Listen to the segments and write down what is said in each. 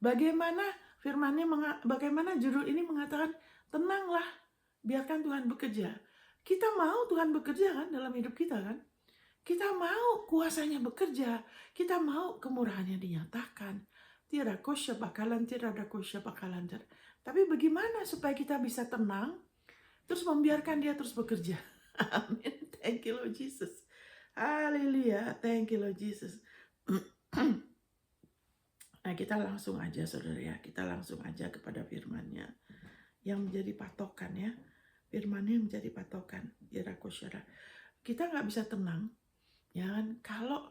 Bagaimana bagaimana judul ini mengatakan, tenanglah, biarkan Tuhan bekerja. Kita mau Tuhan bekerja kan dalam hidup kita kan? Kita mau kuasanya bekerja, kita mau kemurahannya dinyatakan. Tidak kosya bakalan, tidak ada kosya bakalan. Tapi bagaimana supaya kita bisa tenang, terus membiarkan dia terus bekerja? Amin. Thank you Lord Jesus. Haleluya. Thank you Lord Jesus. Nah, kita langsung aja saudara ya, kita langsung aja kepada firman-Nya yang menjadi patokan ya. Firman-Nya yang menjadi patokan. Kita nggak bisa tenang ya kan kalau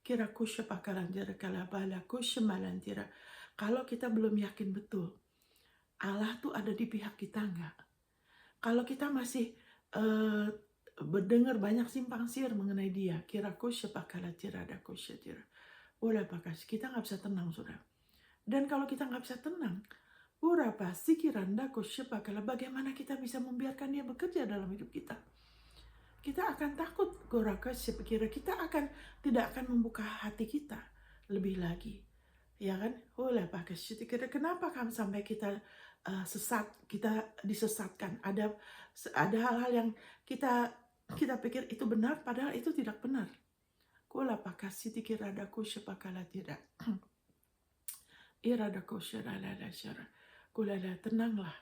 kira kusya pakaran jara kalabala kusya malantira, kalau kita belum yakin betul Allah tuh ada di pihak kita nggak. Kalau kita masih mendengar banyak simpang siur mengenai dia, kira kusya pakala tira ada kusya tira, boleh pakas kita nggak bisa tenang saudara. Dan kalau kita nggak bisa tenang, berapa sikiranda kusya pakala, bagaimana kita bisa membiarkan dia bekerja dalam hidup kita? Kita akan takut, goraka sepikir kita akan tidak akan membuka hati kita lebih lagi, ya kan? Oleh pakai sepikir kenapa kan sampai kita sesat, kita disesatkan. Ada hal-hal yang kita pikir itu benar, padahal itu tidak benar. Kula pakai sepikir ada kusyapakala tidak. Irada kusyarala syara. Kula tenanglah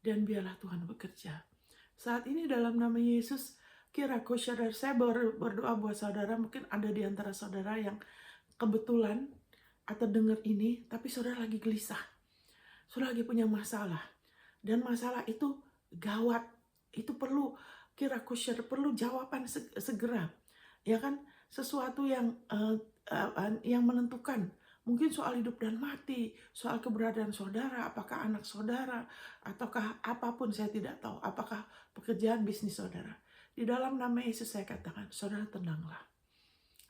dan biarlah Tuhan bekerja. Saat ini dalam nama Yesus, kiraku saudara, saya berdoa buat saudara, mungkin ada di antara saudara yang kebetulan atau dengar ini, tapi saudara lagi gelisah, saudara lagi punya masalah, dan masalah itu gawat, itu perlu kiraku saudara perlu jawaban segera, ya kan, sesuatu yang menentukan. Mungkin soal hidup dan mati, soal keberadaan saudara, apakah anak saudara, ataukah apapun saya tidak tahu, apakah pekerjaan bisnis saudara. Di dalam nama Yesus saya katakan, saudara tenanglah.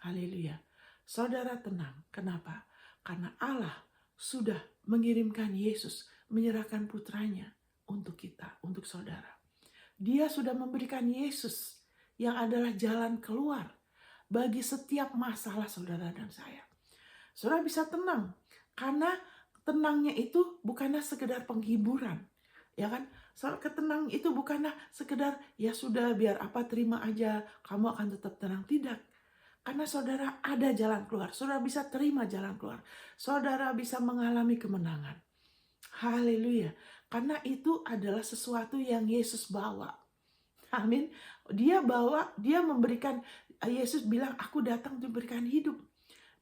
Haleluya. Saudara tenang. Kenapa? Karena Allah sudah mengirimkan Yesus, menyerahkan putranya untuk kita, untuk saudara. Dia sudah memberikan Yesus yang adalah jalan keluar bagi setiap masalah saudara dan saya. Saudara bisa tenang, karena tenangnya itu bukanlah sekedar penghiburan, ya kan? Ketenang itu bukanlah sekedar ya sudah biar apa terima aja, kamu akan tetap tenang, tidak. Karena saudara ada jalan keluar, saudara bisa terima jalan keluar, saudara bisa mengalami kemenangan. Haleluya, karena itu adalah sesuatu yang Yesus bawa. Amin. Dia memberikan, Yesus bilang, aku datang untuk memberikan hidup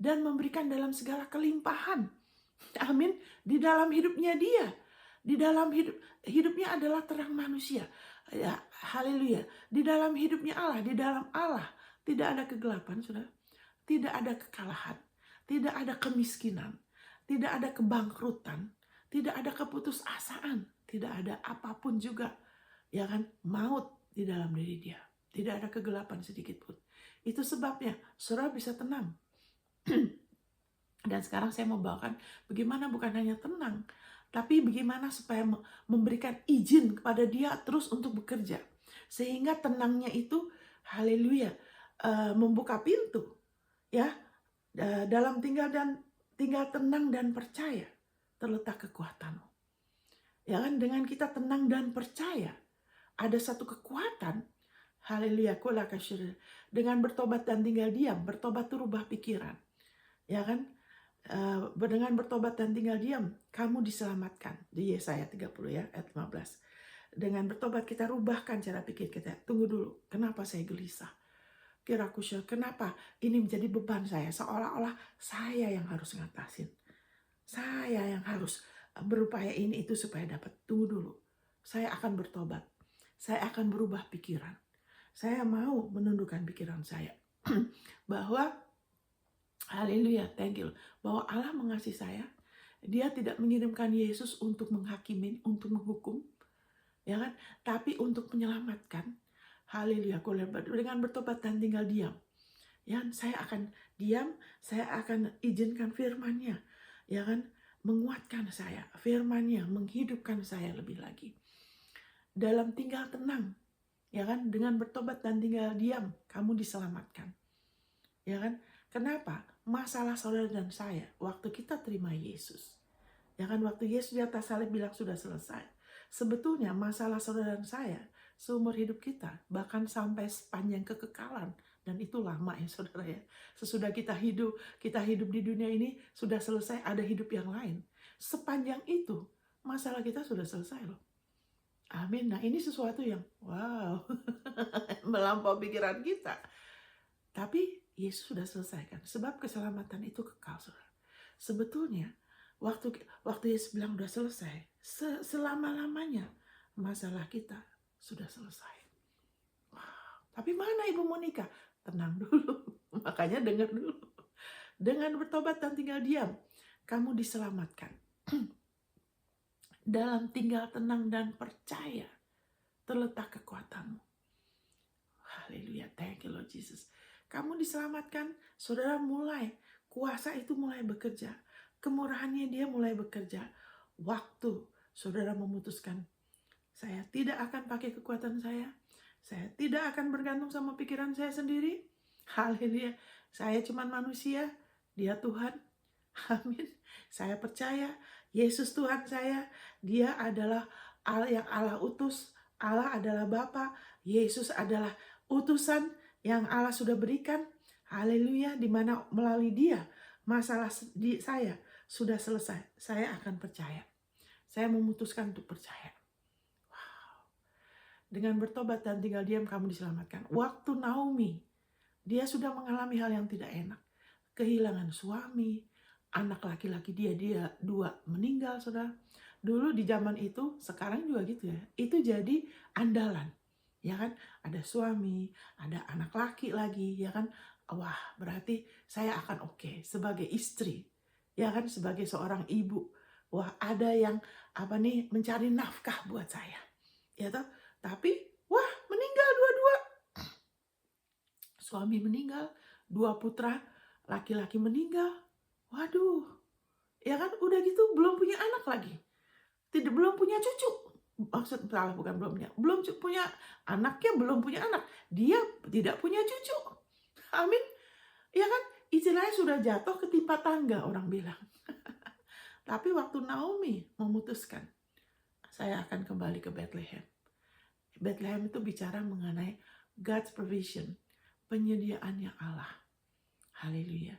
dan memberikan dalam segala kelimpahan. Amin. Di dalam hidupnya dia. Di dalam hidupnya adalah terang manusia. Ya, haleluya. Di dalam hidupnya Allah, di dalam Allah tidak ada kegelapan, Saudara. Tidak ada kekalahan, tidak ada kemiskinan, tidak ada kebangkrutan, tidak ada keputusasaan, tidak ada apapun juga, ya kan, maut di dalam diri dia. Tidak ada kegelapan sedikit pun. Itu sebabnya saudara bisa tenang. Dan sekarang saya mau bawakan bagaimana bukan hanya tenang, tapi bagaimana supaya memberikan izin kepada dia terus untuk bekerja. Sehingga tenangnya itu, haleluya, membuka pintu. Ya, dalam tinggal tenang dan percaya terletak kekuatanmu. Ya kan, dengan kita tenang dan percaya, ada satu kekuatan. Haleluya, dengan bertobat dan tinggal diam, bertobat itu rubah pikiran. Ya kan? Dengan bertobat dan tinggal diam, kamu diselamatkan. Di Yesaya 30 ya, ayat 15. Dengan bertobat kita rubahkan cara pikir kita. Tunggu dulu, kenapa saya gelisah? Kiraku kenapa ini menjadi beban saya? Seolah-olah saya yang harus ngatasin. Saya yang harus berupaya ini itu supaya dapat. Tunggu dulu, saya akan bertobat. Saya akan berubah pikiran. Saya mau menundukkan pikiran saya. Bahwa haleluya, thank you. Bahwa Allah mengasihi saya. Dia tidak mengirimkan Yesus untuk menghakimi, untuk menghukum, ya kan? Tapi untuk menyelamatkan. Haleluya, dengan bertobat dan tinggal diam. Ya, saya akan diam, saya akan izinkan firman-Nya, ya kan? Menguatkan saya, firman-Nya menghidupkan saya lebih lagi. Dalam tinggal tenang, ya kan? Dengan bertobat dan tinggal diam, kamu diselamatkan. Ya kan? Kenapa? Masalah saudara dan saya, waktu kita terima Yesus, Ya kan, waktu Yesus di atas salib bilang sudah selesai. Sebetulnya masalah saudara dan saya seumur hidup kita, bahkan sampai sepanjang kekekalan, dan itu lama ya saudara ya. Sesudah kita hidup di dunia ini sudah selesai, ada hidup yang lain. Sepanjang itu masalah kita sudah selesai loh. Amin. Nah, ini sesuatu yang wow, melampaui pikiran kita. Tapi Yesus sudah selesaikan, sebab keselamatan itu kekal, saudara. Sebetulnya waktu Yesus bilang udah selesai, selama-lamanya masalah kita sudah selesai. Wow. Tapi mana Ibu Monica? Tenang dulu. Makanya dengar dulu. Dengan bertobat dan tinggal diam, kamu diselamatkan. Dalam tinggal tenang dan percaya terletak kekuatanmu. Haleluya, thank you Lord Jesus. Kamu diselamatkan, saudara mulai, kuasa itu mulai bekerja. Kemurahannya dia mulai bekerja. Waktu saudara memutuskan, saya tidak akan pakai kekuatan saya tidak akan bergantung sama pikiran saya sendiri. Haleluya, saya cuma manusia, dia Tuhan. Amin. Saya percaya Yesus Tuhan saya, dia adalah Allah yang Allah utus. Allah adalah Bapa, Yesus adalah utusan yang Allah sudah berikan. Haleluya, di mana melalui dia masalah saya sudah selesai. Saya akan percaya. Saya memutuskan untuk percaya. Wow. Dengan bertobat dan tinggal diam kamu diselamatkan. Waktu Naomi, dia sudah mengalami hal yang tidak enak. Kehilangan suami, anak laki-laki dia 2 meninggal, saudara. Dulu di zaman itu, sekarang juga gitu ya. Itu jadi andalan. Ya kan, ada suami, ada anak laki lagi, ya kan. Wah, berarti saya akan oke sebagai istri. Ya kan, sebagai seorang ibu. Wah, ada yang mencari nafkah buat saya. Ya toh? Tapi wah, meninggal dua-dua. Suami meninggal, 2 putra laki-laki meninggal. Waduh, ya kan, udah gitu belum punya anak lagi, belum punya cucu. Maksud salah, bukan belum punya anaknya, belum punya anak, dia tidak punya cucu. Amin, ya kan, istilahnya sudah jatuh ketimpa tangga orang bilang. Tapi waktu Naomi memutuskan, saya akan kembali ke Bethlehem. Bethlehem itu bicara mengenai God's provision, penyediaannya Allah. Haleluya.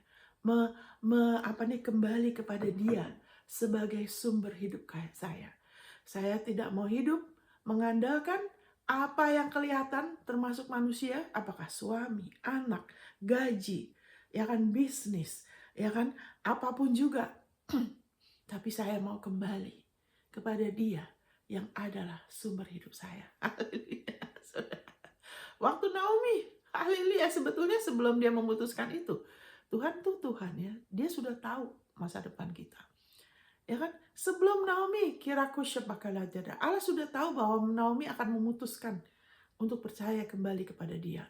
Kembali kepada dia sebagai sumber hidup kayak saya. Saya tidak mau hidup mengandalkan apa yang kelihatan, termasuk manusia, apakah suami, anak, gaji, ya kan, bisnis, ya kan, apapun juga. Tapi saya mau kembali kepada dia yang adalah sumber hidup saya. Haleluya. Waktu Naomi, haleluya, sebetulnya sebelum dia memutuskan itu, Tuhan tuh Tuhan ya, dia sudah tahu masa depan kita. Ya kan, sebelum Naomi kiraku syabakala jada, Allah sudah tahu bahwa Naomi akan memutuskan untuk percaya kembali kepada dia,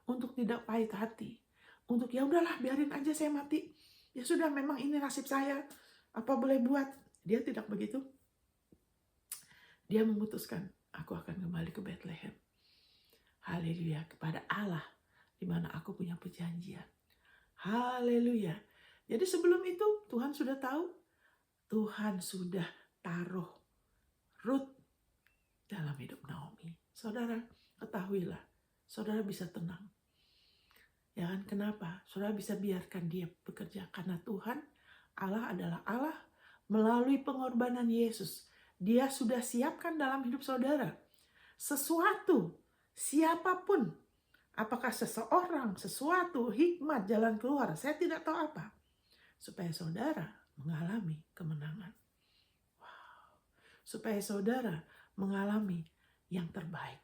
untuk tidak pahit hati, untuk ya udahlah biarin aja saya mati, ya sudah memang ini nasib saya, apa boleh buat. Dia tidak begitu. Dia memutuskan, aku akan kembali ke Bethlehem. Haleluya, kepada Allah di mana aku punya perjanjian. Haleluya. Jadi sebelum itu Tuhan sudah tahu, Tuhan sudah taruh Ruth dalam hidup Naomi. Saudara, ketahuilah, saudara bisa tenang. Ya kan, kenapa? Saudara bisa biarkan dia bekerja, karena Tuhan, Allah adalah Allah melalui pengorbanan Yesus. Dia sudah siapkan dalam hidup saudara sesuatu, siapapun. Apakah seseorang, sesuatu, hikmat, jalan keluar, saya tidak tahu apa. Supaya saudara mengalami kemenangan. Wow. Supaya saudara mengalami yang terbaik.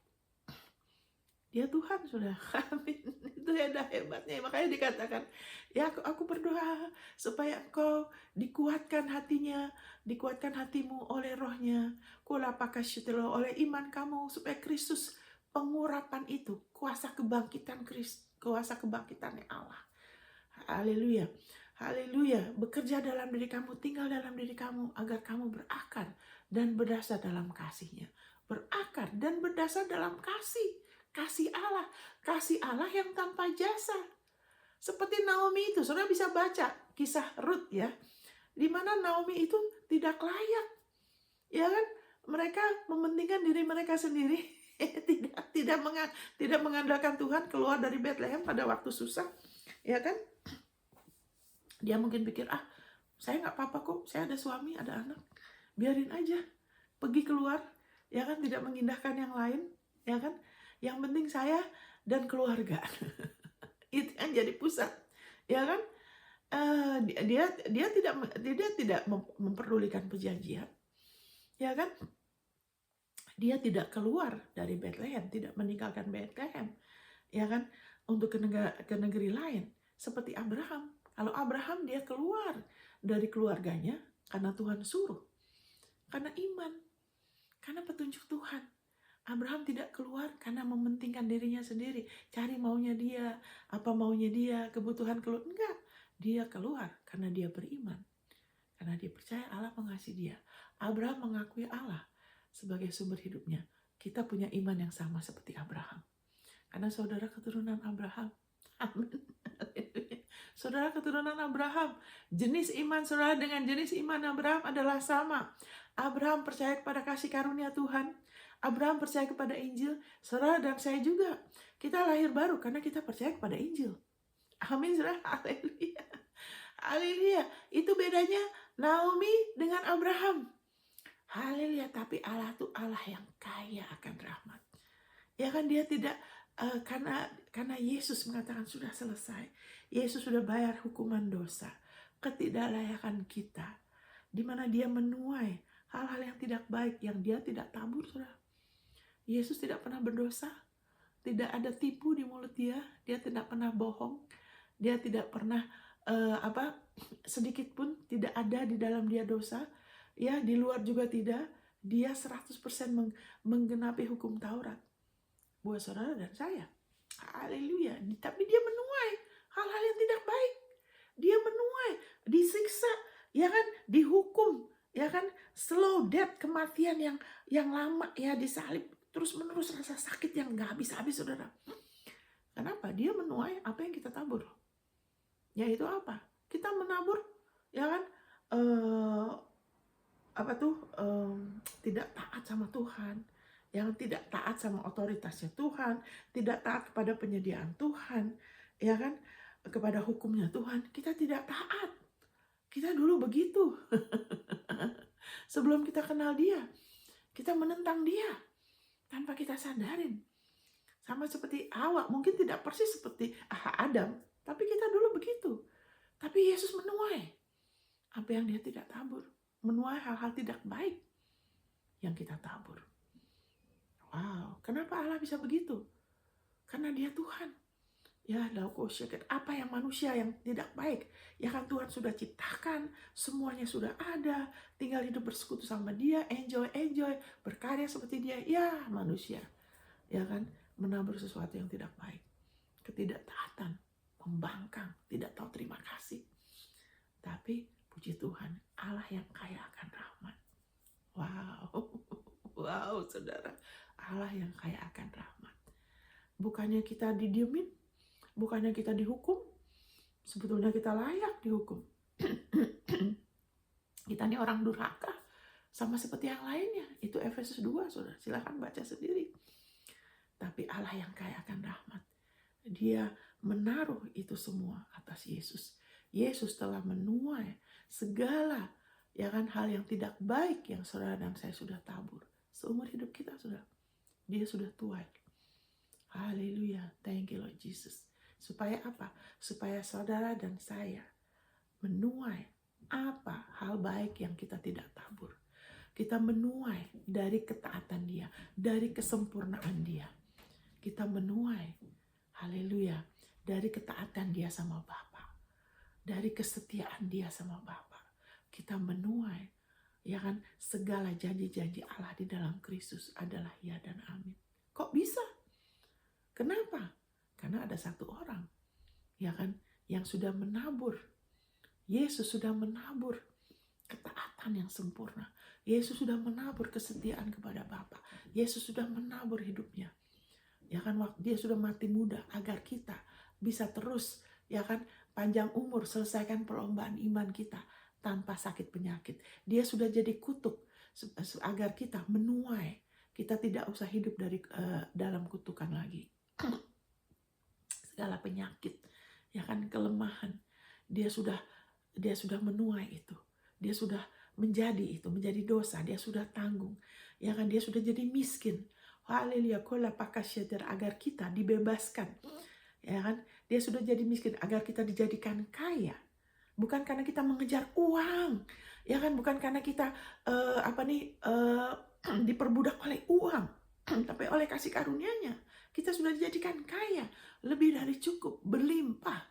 Dia Tuhan sudah. Amin. Itu ada hebatnya. Makanya dikatakan, ya aku berdoa supaya engkau dikuatkan hatinya, dikuatkan hatimu oleh rohnya. Oleh iman kamu, supaya Kristus, pengurapan itu, kuasa kebangkitan Kristus, kuasa kebangkitannya Allah. Haleluya. Haleluya. Bekerja dalam diri kamu, tinggal dalam diri kamu, agar kamu berakar dan berdasar dalam kasih-Nya. Berakar dan berdasar dalam kasih. Kasih Allah yang tanpa jasa. Seperti Naomi itu, saudara bisa baca kisah Ruth ya. di mana Naomi itu tidak layak, ya kan? Mereka mementingkan diri mereka sendiri, tidak mengandalkan Tuhan, keluar dari Bethlehem pada waktu susah, ya kan? Dia mungkin pikir, saya nggak apa-apa kok, saya ada suami, ada anak, biarin aja, pergi keluar, ya kan? Tidak mengindahkan yang lain, ya kan? Yang penting saya dan keluarga. Itu yang jadi pusat, ya kan? Dia tidak memperdulikan perjanjian, ya kan? Dia tidak keluar dari Bethlehem, tidak meninggalkan Bethlehem, ya kan? Untuk ke negeri lain, seperti Abraham. Kalau Abraham dia keluar dari keluarganya karena Tuhan suruh, karena iman, karena petunjuk Tuhan. Abraham tidak keluar karena mementingkan dirinya sendiri, cari maunya dia, apa maunya dia, kebutuhan keluar. Enggak, dia keluar karena dia beriman, karena dia percaya Allah mengasihi dia. Abraham mengakui Allah sebagai sumber hidupnya. Kita punya iman yang sama seperti Abraham, karena saudara keturunan Abraham. Amin. Saudara keturunan Abraham, jenis iman saudara dengan jenis iman Abraham adalah sama. Abraham percaya kepada kasih karunia Tuhan. Abraham percaya kepada Injil. Saudara dan saya juga. Kita lahir baru karena kita percaya kepada Injil. Amin, saudara. Haleluya. Haleluya. Itu bedanya Naomi dengan Abraham. Haleluya. Tapi Allah itu Allah yang kaya akan rahmat. Ya kan, dia tidak karena Yesus mengatakan sudah selesai. Yesus sudah bayar hukuman dosa, ketidaklayakan kita, di mana dia menuai hal-hal yang tidak baik yang dia tidak tabur, saudara. Yesus tidak pernah berdosa, tidak ada tipu di mulut dia tidak pernah bohong, dia tidak pernah sedikit pun tidak ada di dalam dia dosa, ya, di luar juga tidak. Dia 100% menggenapi hukum Taurat buat saudara dan saya. Haleluya. Tapi dia menuai hal-hal yang tidak baik. Dia menuai, disiksa, ya kan, dihukum, ya kan, slow death, kematian yang lama, ya, disalib, terus menerus rasa sakit yang nggak habis-habis, saudara. Kenapa? Dia menuai apa yang kita tabur. Yaitu apa? Kita menabur, ya kan, tidak taat sama Tuhan, yang tidak taat sama otoritasnya Tuhan, tidak taat kepada penyediaan Tuhan, ya kan, kepada hukumnya Tuhan. Kita tidak taat. Kita dulu begitu. Sebelum kita kenal dia, kita menentang dia tanpa kita sadarin. Sama seperti Hawa, mungkin tidak persis seperti Adam, tapi kita dulu begitu. Tapi Yesus menuai apa yang dia tidak tabur, menuai hal-hal tidak baik yang kita tabur. Wow, kenapa Allah bisa begitu? Karena dia Tuhan. Ya, apa yang manusia yang tidak baik, ya kan, Tuhan sudah ciptakan, semuanya sudah ada, tinggal hidup bersekutu sama dia, enjoy, berkarya seperti dia. Ya, manusia, ya kan, menabur sesuatu yang tidak baik, ketidaktaatan, membangkang, tidak tahu terima kasih. Tapi puji Tuhan, Allah yang kaya akan rahmat. Wow, saudara, Allah yang kaya akan rahmat. Bukannya kita didiemin, bukannya kita dihukum, sebetulnya kita layak dihukum. Kita ini orang durhaka, sama seperti yang lainnya. Itu Efesus 2, saudara, silakan baca sendiri. Tapi Allah yang kaya akan rahmat, dia menaruh itu semua atas Yesus. Yesus telah menuai segala, ya kan, hal yang tidak baik yang saudara dan saya sudah tabur seumur hidup kita, saudara. Dia sudah tuai. Haleluya, thank you Lord Jesus. Supaya apa? Supaya saudara dan saya menuai apa hal baik yang kita tidak tabur. Kita menuai dari ketaatan dia, dari kesempurnaan dia. Kita menuai, haleluya, dari ketaatan dia sama Bapa, dari kesetiaan dia sama Bapa. Kita menuai, ya kan, segala janji-janji Allah di dalam Kristus adalah ya dan amin. Kok bisa? Kenapa? Karena ada satu orang, ya kan, yang sudah menabur. Yesus sudah menabur ketaatan yang sempurna. Yesus sudah menabur kesetiaan kepada Bapa. Yesus sudah menabur hidupnya. Ya kan, dia sudah mati muda agar kita bisa terus, ya kan, panjang umur, selesaikan perlombaan iman kita tanpa sakit penyakit. Dia sudah jadi kutuk agar kita menuai. Kita tidak usah hidup dalam kutukan lagi. Segala penyakit, ya kan, kelemahan, dia sudah menuai itu. Dia sudah menjadi dosa, dia sudah tanggung. Ya kan, dia sudah jadi miskin. Haleluya, agar kita dibebaskan. Ya kan, dia sudah jadi miskin agar kita dijadikan kaya. Bukan karena kita mengejar uang, ya kan, bukan karena kita diperbudak oleh uang, tapi oleh kasih karunia-Nya kita sudah dijadikan kaya, lebih dari cukup, berlimpah.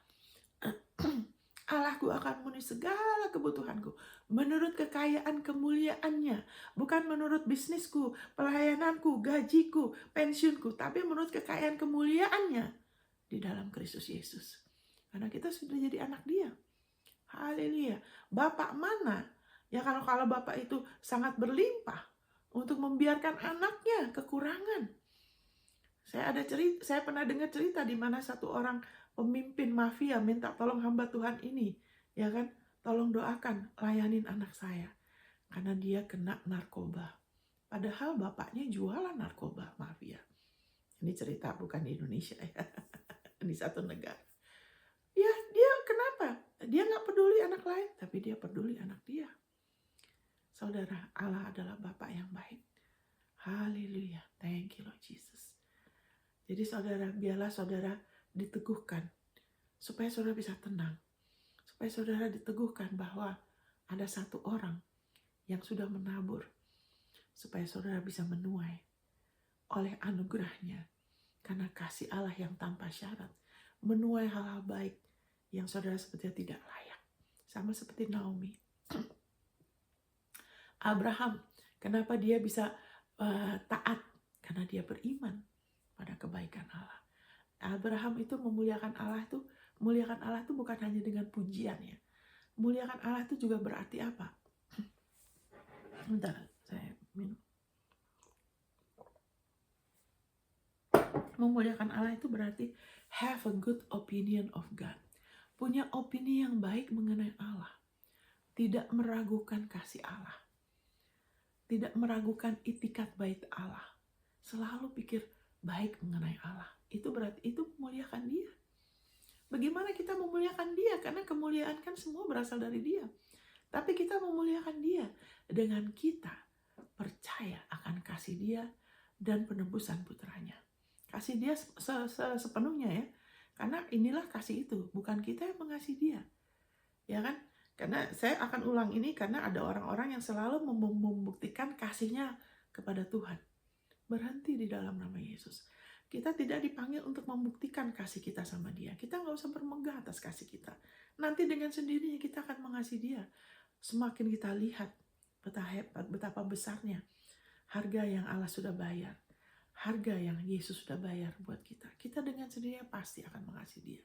Allahku akan memenuhi segala kebutuhanku menurut kekayaan kemuliaan-Nya, bukan menurut bisnisku, pelayananku, gajiku, pensiunku, tapi menurut kekayaan kemuliaan-Nya di dalam Kristus Yesus. Karena kita sudah jadi anak Dia. Haleluya. Bapak mana? Ya kalau Bapak itu sangat berlimpah untuk membiarkan anaknya kekurangan. Saya pernah dengar cerita di mana satu orang pemimpin mafia minta tolong hamba Tuhan ini, ya kan, tolong doakan, layanin anak saya karena dia kena narkoba. Padahal bapaknya jualan narkoba mafia. Ini cerita bukan di Indonesia ya, di satu negara. Ya, dia kenapa? Dia nggak peduli anak lain, tapi dia peduli anak dia. Saudara, Allah adalah Bapa yang baik. Haleluya, thank you Lord Jesus. Jadi saudara, biarlah saudara diteguhkan, supaya saudara bisa tenang, supaya saudara diteguhkan bahwa ada satu orang yang sudah menabur, supaya saudara bisa menuai oleh anugerah-Nya, karena kasih Allah yang tanpa syarat, menuai hal-hal baik yang saudara sepertinya tidak layak. Sama seperti Naomi. Abraham, kenapa dia bisa taat? Karena dia beriman pada kebaikan Allah. Abraham itu memuliakan Allah itu bukan hanya dengan pujian ya. Memuliakan Allah itu juga berarti apa? Bentar, saya minum. Memuliakan Allah itu berarti have a good opinion of God. Punya opini yang baik mengenai Allah. Tidak meragukan kasih Allah. Tidak meragukan itikat baik Allah. Selalu pikir baik mengenai Allah. Itu berarti itu memuliakan Dia. Bagaimana kita memuliakan Dia? Karena kemuliaan kan semua berasal dari Dia. Tapi kita memuliakan Dia dengan kita percaya akan kasih Dia dan penebusan putranya. Kasih Dia sepenuhnya ya. Karena inilah kasih itu, bukan kita yang mengasihi Dia. Ya kan? Karena saya akan ulang ini karena ada orang-orang yang selalu membuktikan kasihnya kepada Tuhan. Berhenti di dalam nama Yesus. Kita tidak dipanggil untuk membuktikan kasih kita sama Dia. Kita nggak usah bermegah atas kasih kita. Nanti dengan sendirinya kita akan mengasihi Dia. Semakin kita lihat betapa besarnya harga yang Allah sudah bayar. Harga yang Yesus sudah bayar buat kita. Kita dengan sendirinya pasti akan mengasihi Dia.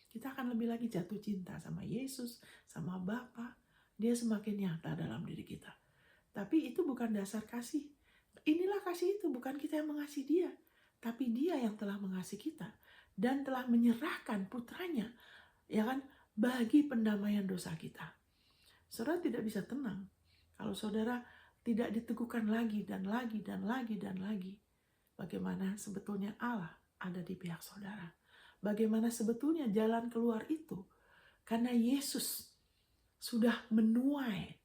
Kita akan lebih lagi jatuh cinta sama Yesus, sama Bapa. Dia semakin nyata dalam diri kita. Tapi itu bukan dasar kasih. Inilah kasih itu, bukan kita yang mengasihi Dia. Tapi Dia yang telah mengasihi kita. Dan telah menyerahkan putranya, ya kan, bagi pendamaian dosa kita. Saudara tidak bisa tenang kalau saudara tidak diteguhkan lagi dan lagi dan lagi dan lagi. Bagaimana sebetulnya Allah ada di pihak saudara. Bagaimana sebetulnya jalan keluar itu. Karena Yesus sudah menuai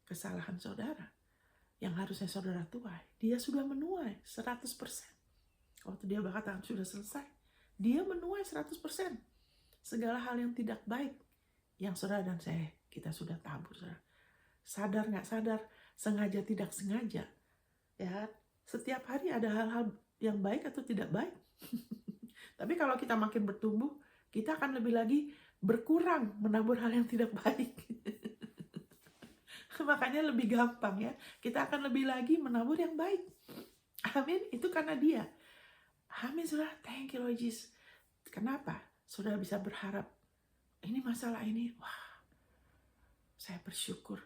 kesalahan saudara. Yang harusnya saudara tuai. Dia sudah menuai 100%. Waktu dia berkata sudah selesai. Dia menuai 100%. Segala hal yang tidak baik. Yang saudara dan saya, kita sudah tabur. Saudara. Sadar gak sadar, sengaja tidak sengaja. Ya, setiap hari ada hal-hal yang baik atau tidak baik. Tapi kalau kita makin bertumbuh, kita akan lebih lagi berkurang menabur hal yang tidak baik. Makanya lebih gampang ya. Kita akan lebih lagi menabur yang baik. Amin. Itu karena Dia. Amin saudara. Thank you Lord Jesus. Kenapa? Saudara bisa berharap. Ini masalah ini. Wah. Saya bersyukur.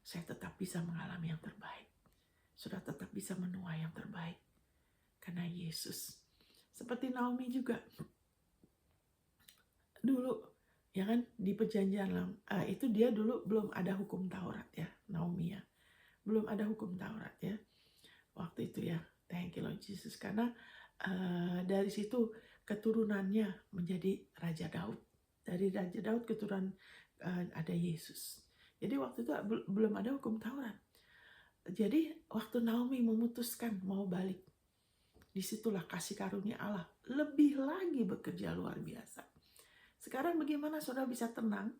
Saya tetap bisa mengalami yang terbaik. Saudara tetap bisa menuai yang terbaik. Karena Yesus. Seperti Naomi juga. Dulu Ya kan, di perjanjian lama itu dia dulu belum ada hukum Taurat ya, Naomi ya. Belum ada hukum Taurat ya waktu itu ya. Thank you Lord Jesus, karena dari situ keturunannya menjadi Raja Daud. Dari Raja Daud keturunan ada Yesus. Jadi waktu itu belum ada hukum Taurat. Jadi waktu Naomi memutuskan mau balik, disitulah kasih karunia Allah lebih lagi bekerja luar biasa. Sekarang bagaimana saudara bisa tenang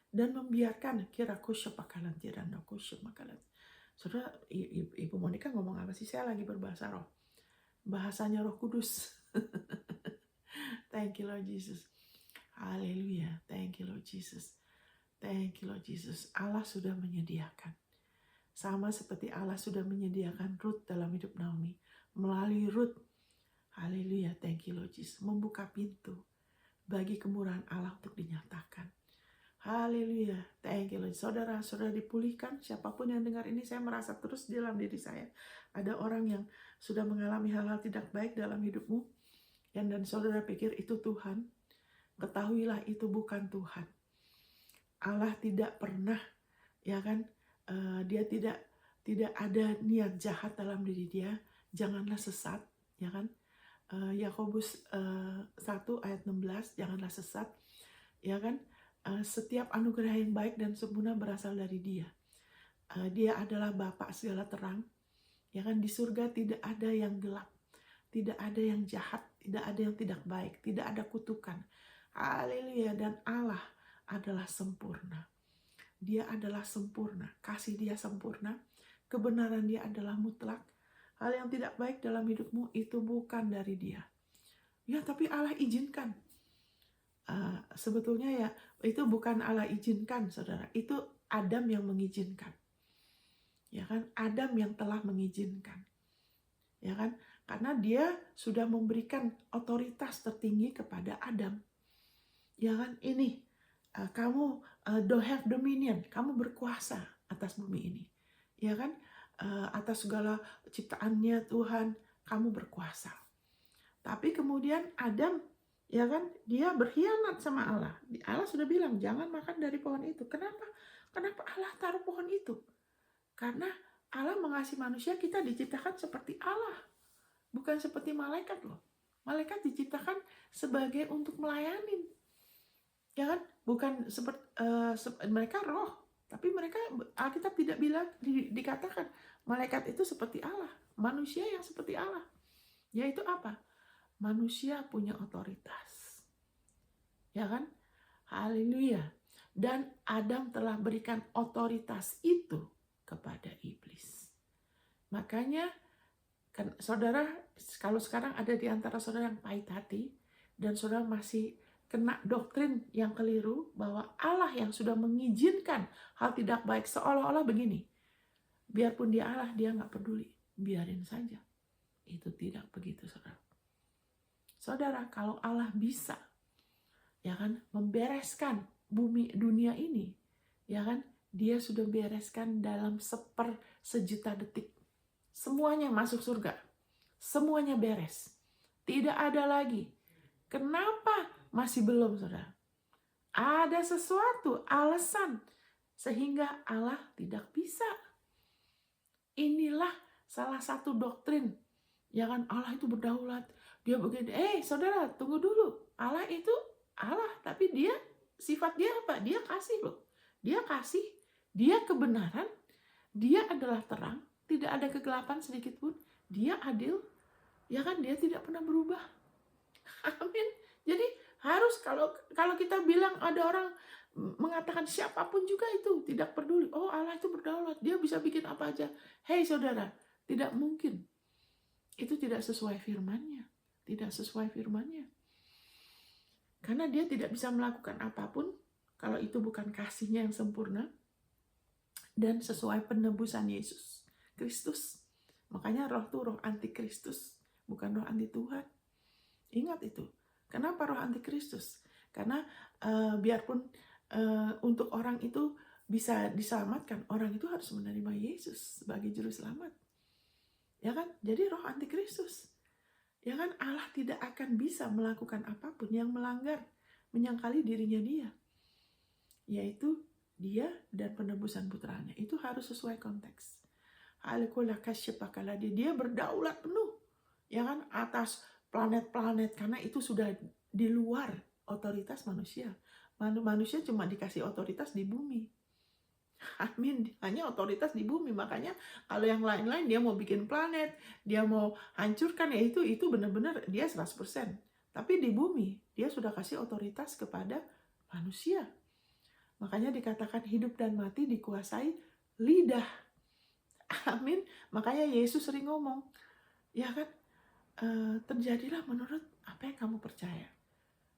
dan membiarkan kira kusya pakalan tiranda kusya makalan. Saudara, Ibu Monica ngomong apa sih? Saya lagi berbahasa roh. Bahasanya Roh Kudus. Thank you Lord Jesus. Haleluya. Thank you Lord Jesus. Thank you Lord Jesus. Allah sudah menyediakan. Sama seperti Allah sudah menyediakan Ruth dalam hidup Naomi. Melalui Ruth. Haleluya. Thank you Lord Jesus. Membuka pintu bagi kemurahan Allah untuk dinyatakan. Haleluya. Thank you Lord. Saudara-saudara dipulihkan. Siapapun yang dengar ini, saya merasa terus di dalam diri saya. Ada orang yang sudah mengalami hal-hal tidak baik dalam hidupmu. Dan saudara pikir itu Tuhan. Ketahuilah itu bukan Tuhan. Allah tidak pernah, ya kan, dia tidak ada niat jahat dalam diri dia. Janganlah sesat, ya kan. Yakobus 1 ayat 16, janganlah sesat, ya kan. Setiap anugerah yang baik dan sempurna berasal dari Dia. Dia adalah Bapa segala terang, ya kan. Di surga tidak ada yang gelap, tidak ada yang jahat, tidak ada yang tidak baik, tidak ada kutukan. Haleluya. Dan Allah adalah sempurna. Dia adalah sempurna, kasih Dia sempurna, kebenaran Dia adalah mutlak. Hal yang tidak baik dalam hidupmu itu bukan dari Dia. Ya, tapi Allah izinkan. Sebetulnya ya itu bukan Allah izinkan, saudara. Itu Adam yang mengizinkan. Ya kan, Adam yang telah mengizinkan. Ya kan, karena dia sudah memberikan otoritas tertinggi kepada Adam. Ya kan, ini kamu do have dominion, kamu berkuasa atas bumi ini. Ya kan, atas segala ciptaannya Tuhan, kamu berkuasa. Tapi kemudian Adam, ya kan, dia berkhianat sama Allah. Allah sudah bilang jangan makan dari pohon itu. Kenapa Allah taruh pohon itu? Karena Allah mengasihi manusia, kita diciptakan seperti Allah, bukan seperti malaikat loh. Malaikat diciptakan sebagai untuk melayani, ya kan, bukan seperti mereka roh, tapi mereka, Alkitab tidak bilang, dikatakan malaikat itu seperti Allah, manusia yang seperti Allah. Yaitu apa? Manusia punya otoritas, ya kan? Haleluya. Dan Adam telah berikan otoritas itu kepada iblis. Makanya kan saudara, kalau sekarang ada di antara saudara yang pahit hati dan saudara masih kena doktrin yang keliru bahwa Allah yang sudah mengizinkan hal tidak baik, seolah-olah begini, biarpun dia Allah, dia nggak peduli, biarin saja. Itu tidak begitu, saudara. Saudara, kalau Allah bisa, ya kan, membereskan bumi dunia ini, ya kan, Dia sudah bereskan dalam sejuta detik. Semuanya masuk surga, semuanya beres, tidak ada lagi. Kenapa masih belum, saudara? Ada sesuatu alasan sehingga Allah tidak bisa. Inilah salah satu doktrin, ya kan, Allah itu berdaulat. Dia begini, saudara, tunggu dulu. Allah itu Allah, tapi dia, sifat dia apa? Dia kasih loh. Dia kasih, dia kebenaran, dia adalah terang, tidak ada kegelapan sedikit pun. Dia adil, ya kan, dia tidak pernah berubah. Amin. Jadi harus, kalau kita bilang, ada orang mengatakan siapapun juga itu tidak peduli. Oh, Allah itu berdaulat, dia bisa bikin apa aja. Hei saudara, tidak mungkin. Itu tidak sesuai firman-Nya. Tidak sesuai firman-Nya. Karena dia tidak bisa melakukan apapun kalau itu bukan kasih-Nya yang sempurna dan sesuai penebusan Yesus Kristus. Makanya roh itu roh antikristus, bukan roh anti Tuhan. Ingat itu. Kenapa roh antikristus? Karena biarpun untuk orang itu bisa diselamatkan, orang itu harus menerima Yesus sebagai juru selamat. Ya kan? Jadi roh antikristus. Ya kan, Allah tidak akan bisa melakukan apapun yang melanggar, menyangkali dirinya Dia. yaitu dia dan penebusan putranya. Itu harus sesuai konteks. Dia berdaulat penuh, ya kan, atas planet-planet, karena itu sudah di luar otoritas manusia. Manusia cuma dikasih otoritas di bumi. Amin, hanya otoritas di bumi. Makanya kalau yang lain-lain dia mau bikin planet, dia mau hancurkan, ya itu benar-benar dia 100%. Tapi di bumi dia sudah kasih otoritas kepada manusia. Makanya dikatakan hidup dan mati dikuasai lidah. Amin. Makanya Yesus sering ngomong, ya kan, terjadilah menurut apa yang kamu percaya.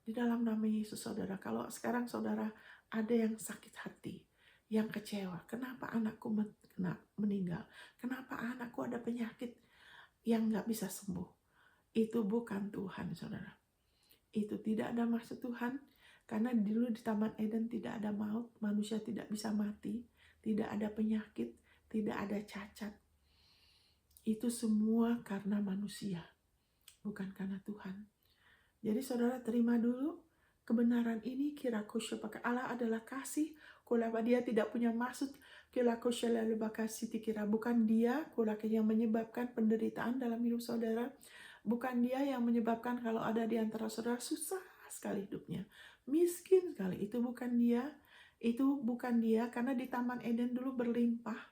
Di dalam nama Yesus, saudara, kalau sekarang saudara ada yang sakit hati, yang kecewa, kenapa anakku meninggal, kenapa anakku ada penyakit yang gak bisa sembuh, itu bukan Tuhan, saudara. Itu tidak ada maksud Tuhan, karena dulu di Taman Eden tidak ada maut, manusia tidak bisa mati, tidak ada penyakit, tidak ada cacat. Itu semua karena manusia, bukan karena Tuhan. Jadi saudara terima dulu kebenaran ini, kiraku syapaka Allah adalah kasih, kulapa dia tidak punya maksud, kiraku syalalu bakasi kira, bukan dia kulaka yang menyebabkan penderitaan dalam hidup saudara, bukan dia yang menyebabkan kalau ada di antara saudara susah sekali hidupnya, miskin sekali, itu bukan dia, karena di Taman Eden dulu berlimpah,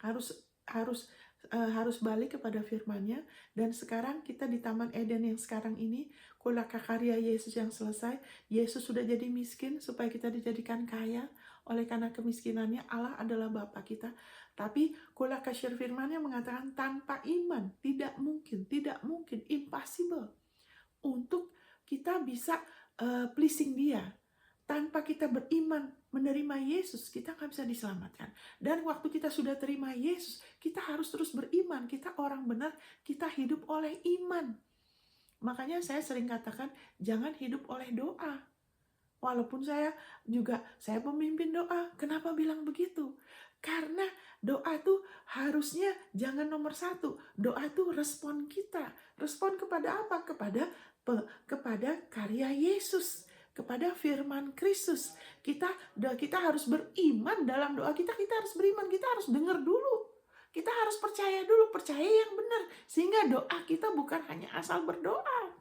harus balik kepada firman-Nya. Dan sekarang kita di Taman Eden yang sekarang ini, kulaka karya Yesus yang selesai, Yesus sudah jadi miskin supaya kita dijadikan kaya. Oleh karena kemiskinannya, Allah adalah Bapa kita. Tapi kulaka syir firman-Nya mengatakan tanpa iman tidak mungkin, impossible untuk kita bisa pleasing Dia. Tanpa kita beriman menerima Yesus, kita nggak bisa diselamatkan. Dan waktu kita sudah terima Yesus, kita harus terus beriman. Kita orang benar, kita hidup oleh iman. Makanya saya sering katakan, jangan hidup oleh doa. Walaupun saya pemimpin doa. Kenapa bilang begitu? Karena doa tuh harusnya jangan nomor 1. Doa tuh respon kita. Respon kepada apa? Kepada karya Yesus, kepada firman Kristus. Kita harus beriman dalam doa kita. Kita harus beriman, kita harus dengar dulu. Kita harus percaya dulu, percaya yang benar. Sehingga doa kita bukan hanya asal berdoa.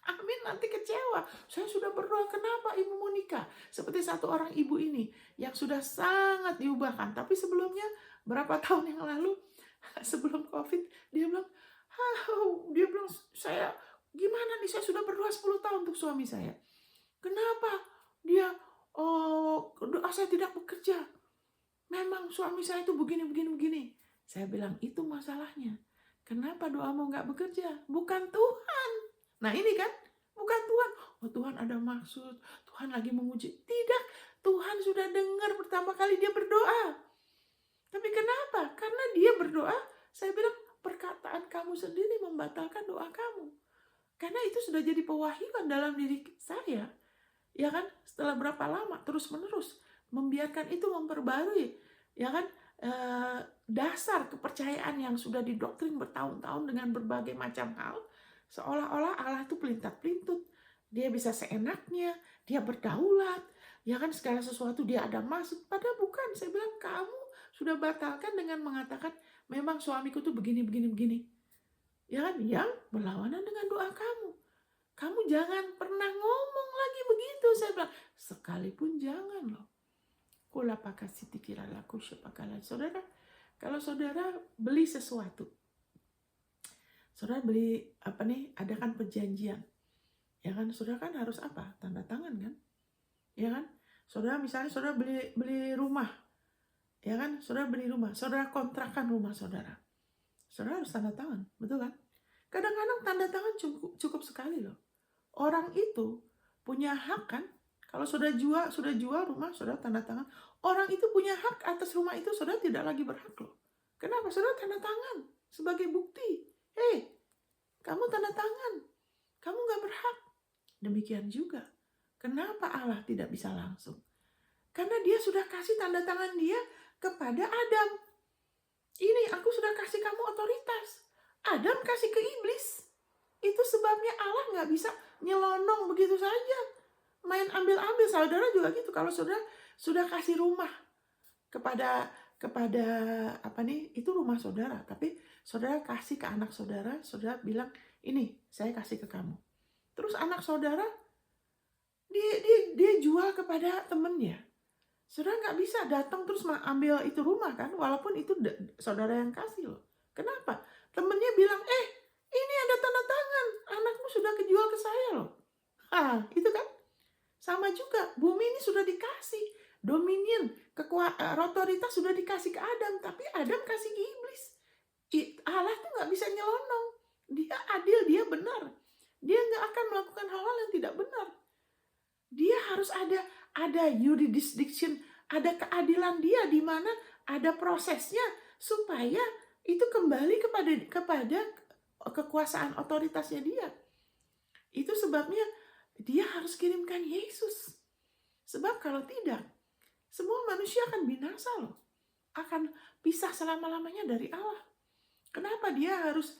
Amin, nanti kecewa. Saya sudah berdoa, kenapa Ibu Monica? Seperti satu orang ibu ini yang sudah sangat diubahkan. Tapi sebelumnya, berapa tahun yang lalu, sebelum COVID, dia bilang, saya gimana nih, saya sudah berdoa 10 tahun untuk suami saya. Kenapa dia doa saya tidak bekerja? Memang suami saya itu begini. Saya bilang, itu masalahnya. Kenapa doamu nggak bekerja? Bukan Tuhan. Nah ini kan, bukan Tuhan. Oh Tuhan ada maksud, Tuhan lagi menguji. Tidak, Tuhan sudah dengar pertama kali dia berdoa. Tapi kenapa? Karena dia berdoa, saya bilang perkataan kamu sendiri membatalkan doa kamu. Karena itu sudah jadi pewahyuan dalam diri saya. Ya kan, setelah berapa lama terus-menerus membiarkan itu memperbarui, ya kan, dasar kepercayaan yang sudah didoktrin bertahun-tahun dengan berbagai macam hal, seolah-olah Allah itu pelintat-pelintut, dia bisa seenaknya, dia berdaulat, ya kan, segala sesuatu dia ada maksud, padahal bukan. Saya bilang kamu sudah batalkan dengan mengatakan memang suamiku tuh begini, ya kan, yang berlawanan dengan doa kamu. Kamu jangan pernah ngomong lagi begitu, saya bilang, sekalipun jangan loh. Saudara, kalau saudara beli sesuatu, saudara beli adakan perjanjian, ya kan, saudara kan harus apa? Tanda tangan kan, ya kan? Saudara misalnya saudara beli rumah, ya kan? Saudara beli rumah, saudara kontrakkan rumah saudara harus tanda tangan, betul kan? Kadang-kadang tanda tangan cukup sekali loh. Orang itu punya hak kan? Kalau sudah jual rumah, saudara tanda tangan. Orang itu punya hak atas rumah itu, saudara tidak lagi berhak loh. Kenapa? Saudara tanda tangan sebagai bukti. Hei, kamu tanda tangan. Kamu gak berhak. Demikian juga. Kenapa Allah tidak bisa langsung? Karena dia sudah kasih tanda tangan dia kepada Adam. Ini aku sudah kasih kamu otoritas. Adam kasih ke iblis. Itu sebabnya Allah gak bisa nyelonong begitu saja. Main ambil-ambil. Saudara juga gitu. Kalau saudara sudah kasih rumah kepada kepada itu rumah saudara, tapi saudara kasih ke anak saudara, saudara bilang, ini saya kasih ke kamu. Terus anak saudara dia jual kepada temennya. Saudara nggak bisa datang terus ambil itu rumah kan, walaupun itu saudara yang kasih loh. Kenapa? Temennya bilang, ini ada tanda tangan, anakmu sudah kejual ke saya loh. Itu kan. Sama juga, bumi ini sudah dikasih dominion, otoritas sudah dikasih ke Adam, tapi Adam kasih ke iblis. Allah tuh nggak bisa nyelonong. Dia adil, dia benar. Dia nggak akan melakukan hal-hal yang tidak benar. Dia harus ada jurisdiction, ada keadilan dia di mana ada prosesnya supaya itu kembali kepada kekuasaan otoritasnya dia. Itu sebabnya dia harus kirimkan Yesus. Sebab kalau tidak, semua manusia akan binasa loh. Akan pisah selama-lamanya dari Allah. Kenapa dia harus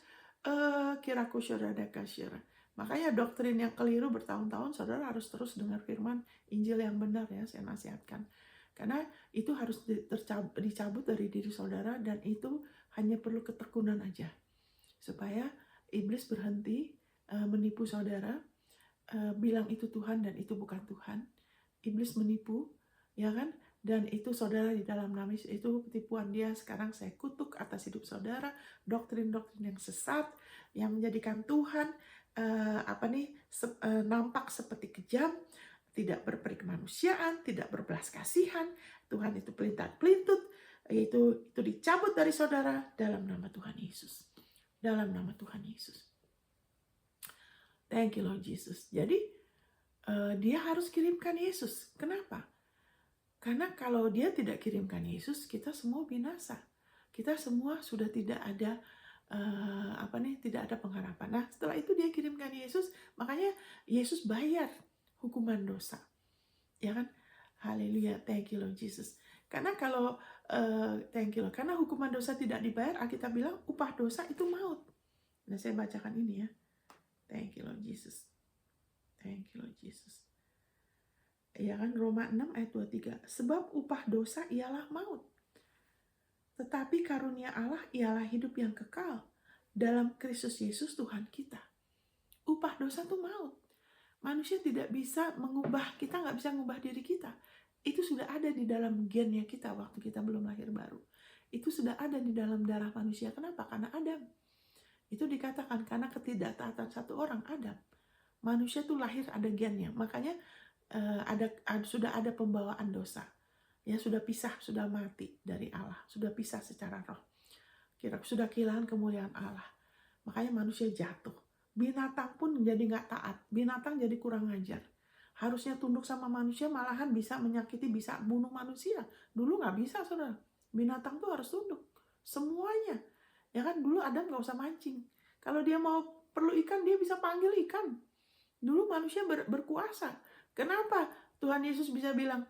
kiraku syurada kasyira? Makanya doktrin yang keliru bertahun-tahun, saudara harus terus dengar firman Injil yang benar ya, saya nasihatkan. Karena itu harus dicabut dari diri saudara, dan itu hanya perlu ketekunan aja. Supaya iblis berhenti menipu saudara, bilang itu Tuhan dan itu bukan Tuhan. Iblis menipu, ya kan? Dan itu saudara di dalam nama itu tipuan dia. Sekarang saya kutuk atas hidup saudara doktrin-doktrin yang sesat yang menjadikan Tuhan nampak seperti kejam, tidak berperi kemanusiaan, tidak berbelas kasihan. Tuhan itu pelintat-pelintut, itu dicabut dari saudara dalam nama Tuhan Yesus. Dalam nama Tuhan Yesus. Thank you Lord Jesus. Jadi dia harus kirimkan Yesus. Kenapa? Karena kalau dia tidak kirimkan Yesus, kita semua binasa. Kita semua sudah tidak ada tidak ada pengharapan. Nah, setelah itu dia kirimkan Yesus, makanya Yesus bayar hukuman dosa. Ya kan? Haleluya, thank you Lord Jesus. Karena kalau karena hukuman dosa tidak dibayar, Alkitab bilang upah dosa itu maut. Nah, saya bacakan ini ya. Thank you Lord Jesus. Thank you Lord Jesus. Ya kan, Roma 6 ayat 23. Sebab upah dosa ialah maut. Tetapi karunia Allah ialah hidup yang kekal dalam Kristus Yesus Tuhan kita. Upah dosa itu maut. Manusia tidak bisa mengubah, kita nggak bisa mengubah diri kita. Itu sudah ada di dalam gennya kita waktu kita belum lahir baru. Itu sudah ada di dalam darah manusia. Kenapa? Karena Adam. Itu dikatakan karena ketidaktaatan satu orang, Adam. Manusia tuh lahir ada gennya. Makanya sudah ada pembawaan dosa. Ya, sudah pisah, sudah mati dari Allah. Sudah pisah secara roh. Sudah kehilangan kemuliaan Allah. Makanya manusia jatuh. Binatang pun jadi nggak taat. Binatang jadi kurang ajar. Harusnya tunduk sama manusia, malahan bisa menyakiti, bisa bunuh manusia. Dulu nggak bisa, saudara. Binatang tuh harus tunduk. Semuanya. Ya kan, dulu Adam nggak usah mancing. Kalau dia mau perlu ikan, dia bisa panggil ikan. Dulu manusia berkuasa. Kenapa Tuhan Yesus bisa bilang,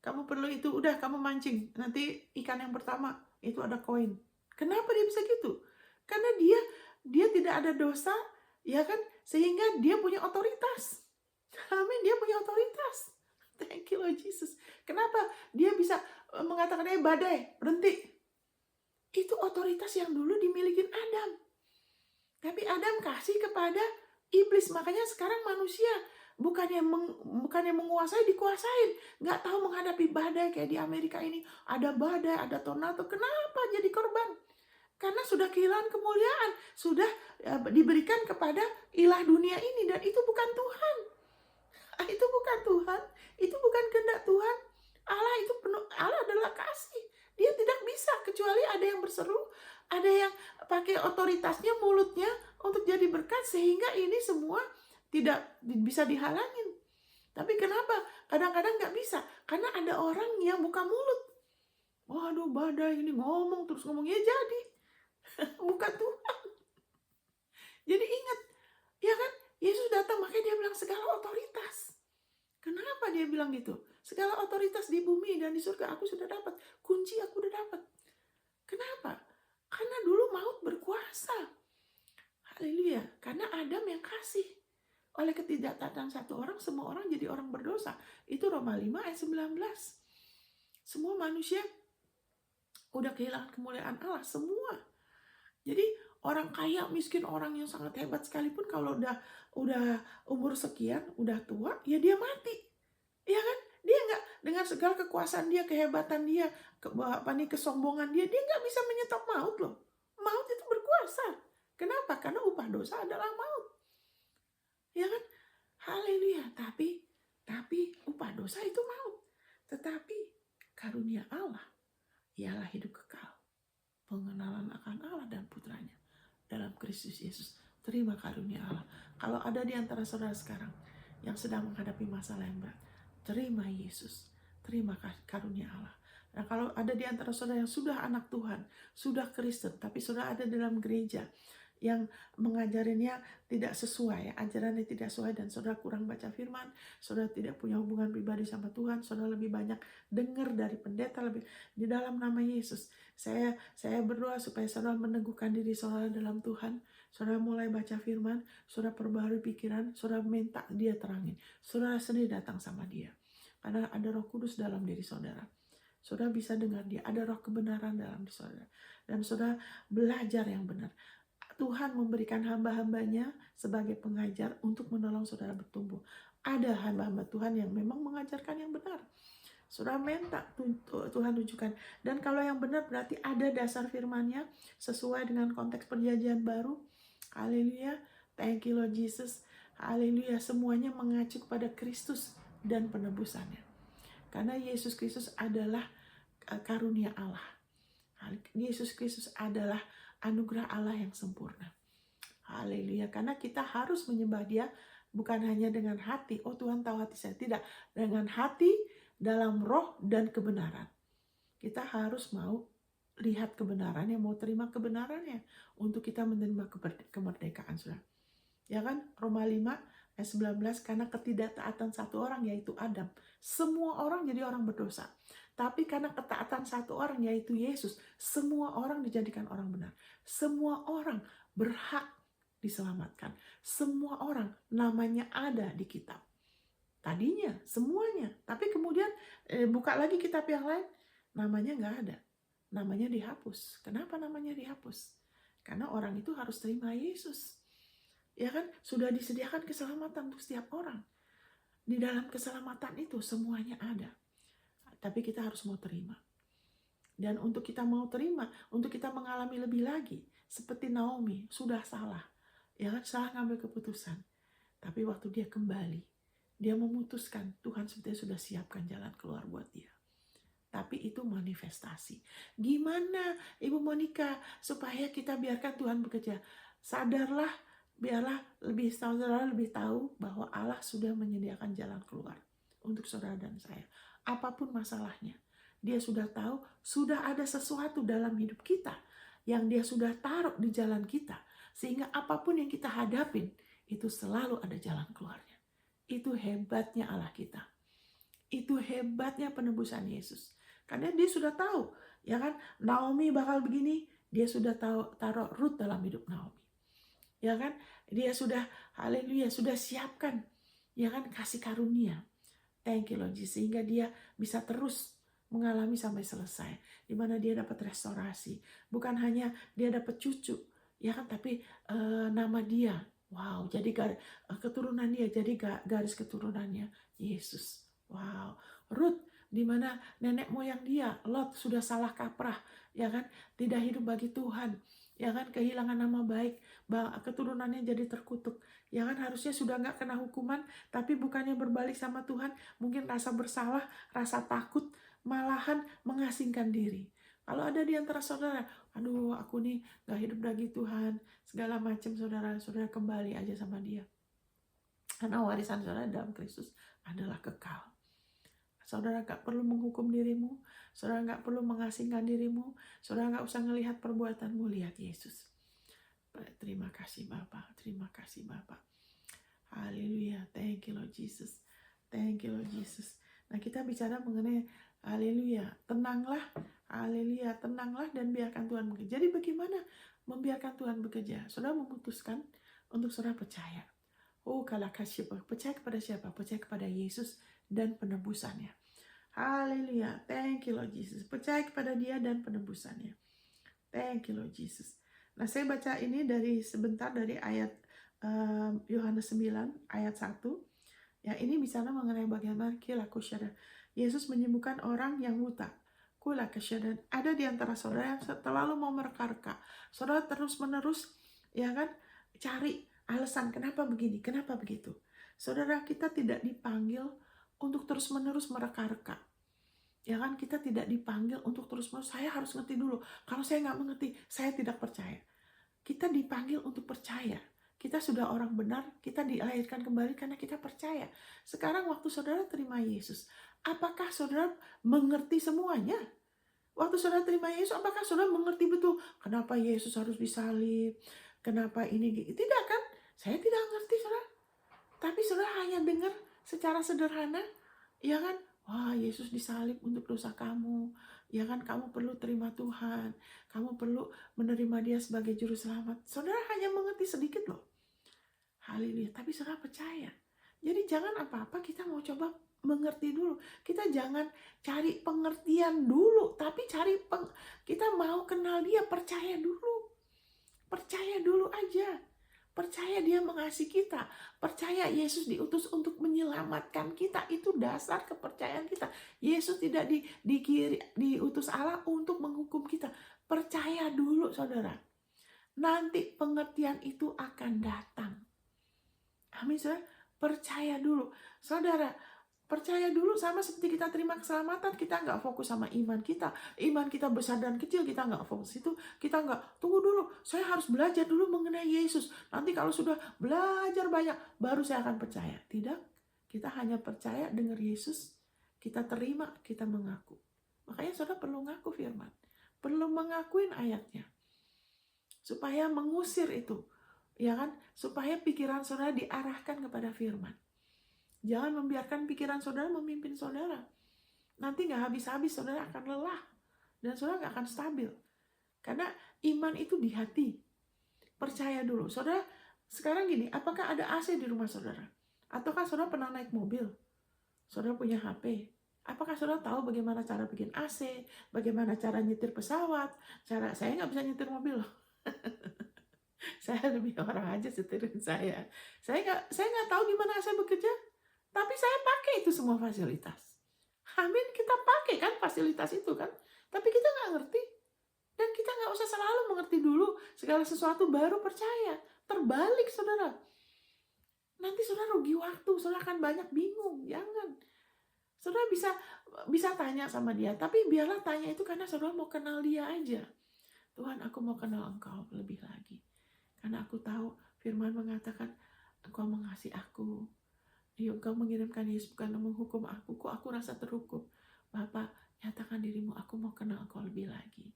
kamu perlu itu, udah kamu mancing. Nanti ikan yang pertama, itu ada koin. Kenapa dia bisa gitu? Karena dia tidak ada dosa, ya kan? Sehingga dia punya otoritas. Amin, dia punya otoritas. Thank you Lord Jesus. Kenapa dia bisa mengatakan, badai, berhenti. Itu otoritas yang dulu dimiliki Adam. Tapi Adam kasih kepada iblis. Makanya sekarang manusia bukannya menguasai, dikuasain. Nggak tahu menghadapi badai kayak di Amerika ini. Ada badai, ada tornado. Kenapa jadi korban? Karena sudah kehilangan kemuliaan. Sudah diberikan kepada ilah dunia ini. Dan itu bukan Tuhan. Itu bukan Tuhan. Itu bukan kehendak Tuhan. Allah adalah kasih. Dia tidak bisa kecuali ada yang berseru. Ada yang pakai otoritasnya, mulutnya untuk jadi berkat. Sehingga ini semua tidak bisa dihalangin. Tapi kenapa? Kadang-kadang nggak bisa. Karena ada orang yang buka mulut. Waduh, badai ini ngomong terus ngomong, ya jadi. Bukan Tuhan. Jadi ingat, ya kan? Yesus datang, makanya dia bilang segala otoritas. Kenapa dia bilang gitu? Segala otoritas di bumi dan di surga aku sudah dapat. Kunci aku sudah dapat. Kenapa? Karena dulu maut berkuasa. Haleluya. Karena Adam yang kasih Oleh ketidaktaatan satu orang, semua orang jadi orang berdosa. Itu Roma 5 ayat 19. Semua manusia udah kehilangan kemuliaan Allah, semua. Jadi orang kaya, miskin, orang yang sangat hebat sekalipun kalau udah umur sekian, udah tua, ya dia mati. Ya kan? Dia nggak, dengan segala kekuasaan dia, kehebatan dia, kesombongan dia nggak bisa menyetop maut loh. Maut itu berkuasa. Kenapa? Karena upah dosa adalah maut. Ya kan? Haleluya. Tapi upah dosa itu maut. Tetapi karunia Allah ialah hidup kekal, pengenalan akan Allah dan putranya dalam Kristus Yesus. Terima karunia Allah. Kalau ada di antara saudara sekarang yang sedang menghadapi masalah yang berat, terima Yesus, terima karunia Allah. Dan kalau ada di antara saudara yang sudah anak Tuhan, sudah Kristen, tapi sudah ada dalam gereja yang mengajarinya tidak sesuai, ajarannya tidak sesuai, dan saudara kurang baca firman, saudara tidak punya hubungan pribadi sama Tuhan, saudara lebih banyak dengar dari pendeta, lebih di dalam nama Yesus, saya berdoa supaya saudara meneguhkan diri saudara dalam Tuhan, saudara mulai baca firman, saudara perbaharui pikiran, saudara minta dia terangin, saudara sendiri datang sama dia, karena ada Roh Kudus dalam diri saudara. Saudara bisa dengar dia, ada roh kebenaran dalam diri saudara, dan saudara belajar yang benar. Tuhan memberikan hamba-hambanya sebagai pengajar untuk menolong saudara bertumbuh. Ada hamba-hamba Tuhan yang memang mengajarkan yang benar. Saudara minta Tuhan tunjukkan. Dan kalau yang benar berarti ada dasar firman-Nya sesuai dengan konteks perjanjian baru. Haleluya. Thank you Lord Jesus. Haleluya. Semuanya mengacu kepada Kristus dan penebusannya. Karena Yesus Kristus adalah karunia Allah. Yesus Kristus adalah anugerah Allah yang sempurna. Haleluya. Karena kita harus menyembah dia bukan hanya dengan hati. Oh Tuhan tahu hati saya. Tidak. Dengan hati, dalam roh dan kebenaran. Kita harus mau lihat kebenarannya, mau terima kebenarannya untuk kita menerima kemerdekaan. Saudara. Ya kan? Roma 5 ayat 19, karena ketidaktaatan satu orang yaitu Adam, semua orang jadi orang berdosa. Tapi karena ketaatan satu orang yaitu Yesus, semua orang dijadikan orang benar. Semua orang berhak diselamatkan. Semua orang namanya ada di kitab. Tadinya semuanya, tapi kemudian buka lagi kitab yang lain, namanya nggak ada. Namanya dihapus. Kenapa namanya dihapus? Karena orang itu harus terima Yesus. Ya kan? Sudah disediakan keselamatan untuk setiap orang. Di dalam keselamatan itu semuanya ada. Tapi kita harus mau terima. Dan untuk kita mau terima, untuk kita mengalami lebih lagi, seperti Naomi, sudah salah. Ya kan? Salah ngambil keputusan. Tapi waktu dia kembali, dia memutuskan, Tuhan sebetulnya sudah siapkan jalan keluar buat dia. Tapi itu manifestasi. Gimana Ibu Monica supaya kita biarkan Tuhan bekerja? Sadarlah, biarlah saudara lebih tahu bahwa Allah sudah menyediakan jalan keluar untuk saudara dan saya. Apapun masalahnya, dia sudah tahu, sudah ada sesuatu dalam hidup kita yang dia sudah taruh di jalan kita. Sehingga apapun yang kita hadapin, itu selalu ada jalan keluarnya. Itu hebatnya Allah kita. Itu hebatnya penebusan Yesus. Karena dia sudah tahu, ya kan, Naomi bakal begini, dia sudah taruh Ruth dalam hidup Naomi. Ya kan, dia sudah, haleluya, sudah siapkan, ya kan, kasih karunia. Thank you Lord Jesus, sehingga dia bisa terus mengalami sampai selesai, di mana dia dapat restorasi. Bukan hanya dia dapat cucu, ya kan, tapi nama dia, wow, jadi keturunan dia, jadi garis keturunannya Yesus. Wow, Ruth, di mana nenek moyang dia, Lot, sudah salah kaprah, ya kan, tidak hidup bagi Tuhan, ya kan, kehilangan nama baik, keturunannya jadi terkutuk, ya kan, harusnya sudah nggak kena hukuman, tapi bukannya berbalik sama Tuhan, mungkin rasa bersalah, rasa takut, malahan mengasingkan diri. Kalau ada di antara saudara, aduh aku nih nggak hidup bagi Tuhan, segala macam, saudara kembali aja sama dia. Karena warisan saudara dalam Kristus adalah kekal. Saudara gak perlu menghukum dirimu, saudara gak perlu mengasingkan dirimu, saudara gak usah ngelihat perbuatanmu, lihat Yesus. Terima kasih Bapak, terima kasih Bapak. Haleluya, thank you Lord Jesus, thank you Lord Jesus. Nah kita bicara mengenai haleluya, tenanglah, haleluya, tenanglah dan biarkan Tuhan bekerja. Jadi bagaimana membiarkan Tuhan bekerja? Saudara memutuskan untuk saudara percaya. Oh, kalau kasih percaya kepada siapa? Percaya kepada Yesus dan penebusannya. Haleluya. Thank you Lord Jesus. Percaya kepada dia dan penebusannya. Thank you Lord Jesus. Nah, saya baca ini sebentar dari ayat Yohanes 9 ayat 1. Ya, ini bicara mengenai bagaimana kila kusyada. Yesus menyembuhkan orang yang buta. Kula kusyada. Ada di antara saudara yang terlalu mau mereka-reka. Saudara terus-menerus ya kan cari alasan kenapa begini, kenapa begitu. Saudara, kita tidak dipanggil untuk terus-menerus mereka-reka. Ya kan, kita tidak dipanggil untuk terus-menerus saya harus ngerti dulu. Kalau saya nggak mengerti, saya tidak percaya. Kita dipanggil untuk percaya. Kita sudah orang benar, kita dilahirkan kembali karena kita percaya. Sekarang waktu saudara terima Yesus, apakah saudara mengerti semuanya? Waktu saudara terima Yesus, apakah saudara mengerti betul kenapa Yesus harus disalib? Kenapa ini? Tidak kan? Saya tidak mengerti saudara. Tapi saudara hanya dengar secara sederhana, ya kan? Wah, Yesus disalib untuk dosa kamu. Ya kan, kamu perlu terima Tuhan. Kamu perlu menerima dia sebagai juru selamat. Saudara hanya mengerti sedikit loh. Haleluya. Tapi saudara percaya. Jadi jangan apa-apa kita mau coba mengerti dulu. Kita jangan cari pengertian dulu. Tapi kita mau kenal dia. Percaya dulu. Percaya dulu aja. Percaya dia mengasihi kita. Percaya Yesus diutus untuk menyelamatkan kita. Itu dasar kepercayaan kita. Yesus tidak diutus Allah untuk menghukum kita. Percaya dulu saudara. Nanti pengertian itu akan datang. Amin saudara. Percaya dulu. Saudara, percaya dulu sama seperti kita terima keselamatan, kita nggak fokus sama iman kita. Iman kita besar dan kecil, kita nggak fokus itu. Kita nggak, tunggu dulu, saya harus belajar dulu mengenai Yesus. Nanti kalau sudah belajar banyak, baru saya akan percaya. Tidak, kita hanya percaya dengar Yesus, kita terima, kita mengaku. Makanya saudara perlu ngaku firman. Perlu mengakuin ayatnya. Supaya mengusir itu. Ya kan? Supaya pikiran saudara diarahkan kepada firman. Jangan membiarkan pikiran saudara memimpin saudara. Nanti gak habis-habis saudara akan lelah. Dan saudara gak akan stabil. Karena iman itu di hati. Percaya dulu. Saudara, sekarang gini, apakah ada AC di rumah saudara? Ataukah saudara pernah naik mobil? Saudara punya HP. Apakah saudara tahu bagaimana cara bikin AC? Bagaimana cara nyetir pesawat? Saya gak bisa nyetir mobil loh. Saya lebih orang aja setirin saya. Saya nggak tahu gimana AC bekerja. Tapi saya pakai itu semua fasilitas. Amin, kita pakai kan fasilitas itu kan. Tapi kita nggak ngerti. Dan kita nggak usah selalu mengerti dulu segala sesuatu baru percaya. Terbalik saudara. Nanti saudara rugi waktu. Saudara akan banyak bingung. Jangan. Saudara bisa tanya sama dia. Tapi biarlah tanya itu karena saudara mau kenal dia aja. Tuhan, aku mau kenal Engkau lebih lagi. Karena aku tahu firman mengatakan Engkau mengasihi aku. Engkau mengirimkan Yesus bukan menghukum aku. Kok aku rasa terhukum? Bapak, nyatakan dirimu, aku mau kenal Engkau lebih lagi.